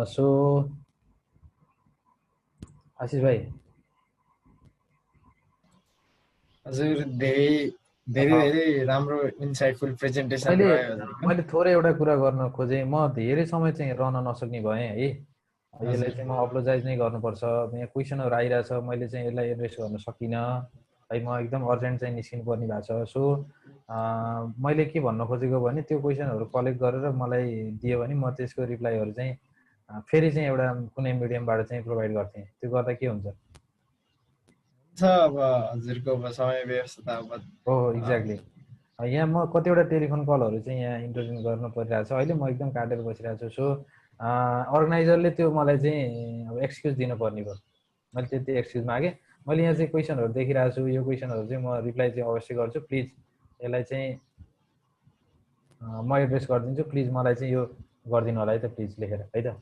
C: सो आशिष भाइ।
A: हजुर, धेरै राम्रो इन्साइटफुल प्रेजेन्टेसन रह्यो।
C: मैले थोरै एउटा कुरा गर्न खोजेँ। म धेरै समय चाहिँ रहन नसक्ने भएँ है। यसलाई चाहिँ म अप्लोजाइज नै गर्नुपर्छ। यहाँ क्वेसनहरू आइरहेछ, मैले चाहिँ यसलाई एड्रेस गर्न सकिनँ है। म एकदम अर्जेन्ट चाहिँ निस्किनु पर्ने भएको छ। सो मैले के भन्न खोजेको भने त्यो क्वेसनहरू कलेक्ट गरेर मलाई दियो भने म त्यसको रिप्लाईहरू चाहिँ फेरि चाहिँ एउटा कुनै मिडियमबाट चाहिँ प्रोभाइड गर्थेँ। त्यो गर्दा के हुन्छ?
A: अब हजुरको समय व्यवस्था
C: हो एक्ज्याक्टली। यहाँ म कतिवटा टेलिफोन कलहरू चाहिँ यहाँ इन्टरभ्यू गर्न परिरहेको छ अहिले, म एकदम काटेर बसिरहेको छु। सो अर्गनाइजरले त्यो मलाई चाहिँ अब एक्सक्युज दिनुपर्ने भयो। मैले त्यति एक्सक्युज मागेँ। मैले यहाँ चाहिँ क्वेसनहरू देखिरहेको छु, यो क्वेसनहरू चाहिँ म रिप्लाई चाहिँ अवश्य गर्छु। प्लिज यसलाई चाहिँ म एड्रेस गरिदिन्छु, प्लिज मलाई चाहिँ यो गरिदिनु होला है त, प्लिज लेखेर है त।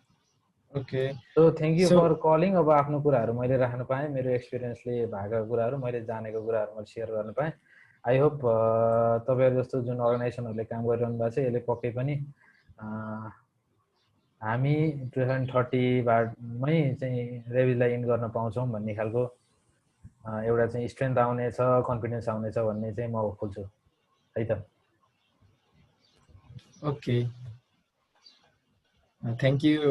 A: Okay,
C: so thank you for calling. अब आफ्नो कुराहरू मैले राख्न पाएँ, मेरो एक्सपिरियन्सले भएका कुराहरू, मैले जानेको कुराहरू मैले सेयर गर्न पाएँ। आई होप तपाईँहरू जस्तो जुन अर्गनाइजेसनहरूले काम गरिरहनु भएको छ यसले पक्कै पनि हामी 2030मै चाहिँ रेबिजलाई इन्ड गर्न पाउँछौँ भन्ने खालको एउटा चाहिँ स्ट्रेन्थ आउनेछ, कन्फिडेन्स आउनेछ भन्ने चाहिँ म खोज्छु है त।
A: Okay, thank you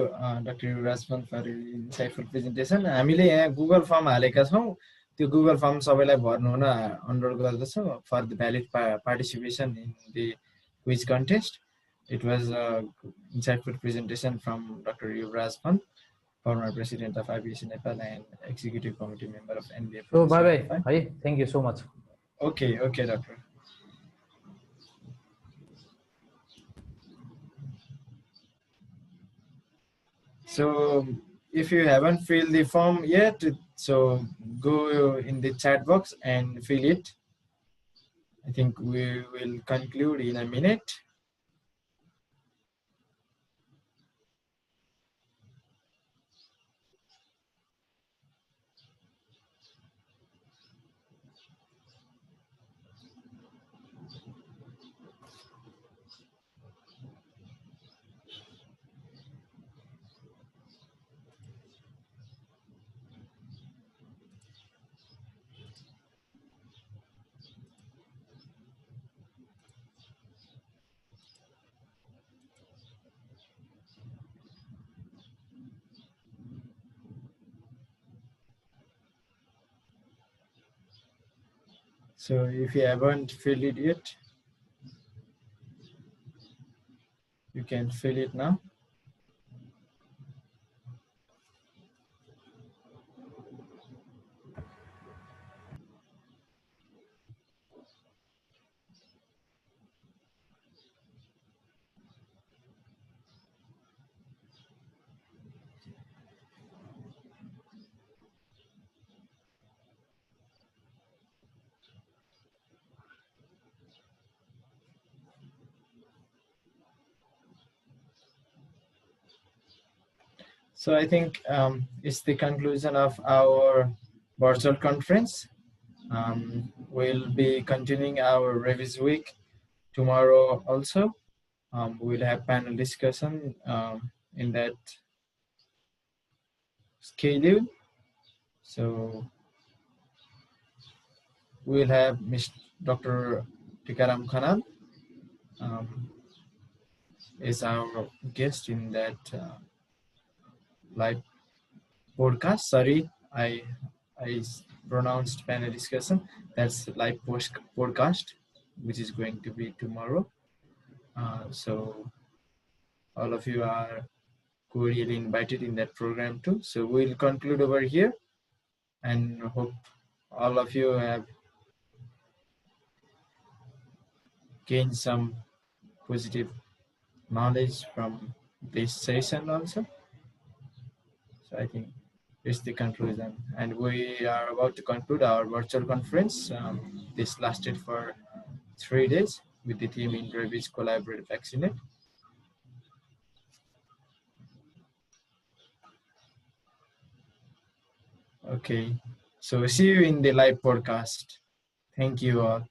A: doctor Yuvraj Pant for insightful presentation. हामीले यहाँ गुगल फर्म हालेका छौँ, त्यो गुगल फर्म सबैलाई भर्नु हुन अनुरोध गर्दछौँ for the valid participation in the quiz contest. It was an insightful presentation from Dr. Yuvraj Pant, former president of IBC Nepal and executive committee member of NBF.
C: So bye. Hi, thank you so much.
A: Okay, doctor. So if you haven't filled the form yet, so go in the chat box and fill it. I think we will conclude in a minute. So if you haven't filled it yet, can feel it now. So I think it's the conclusion of our virtual conference. We'll be continuing our Revis Week tomorrow also. We'll have panel discussion in that schedule. So we'll have Dr. Tikaram Khanal is our guest in that live podcast. Sorry, I pronounced panel discussion. That's live podcast, which is going to be tomorrow. So all of you are cordially invited in that program too. So we'll conclude over here and hope all of you have gained some positive knowledge from this session also. So I think it's the conclusion. And we are about to conclude our virtual conference. This lasted for 3 days with the team in Revis Collaborative Vaccinate. Okay, so see you in the live podcast. Thank you all.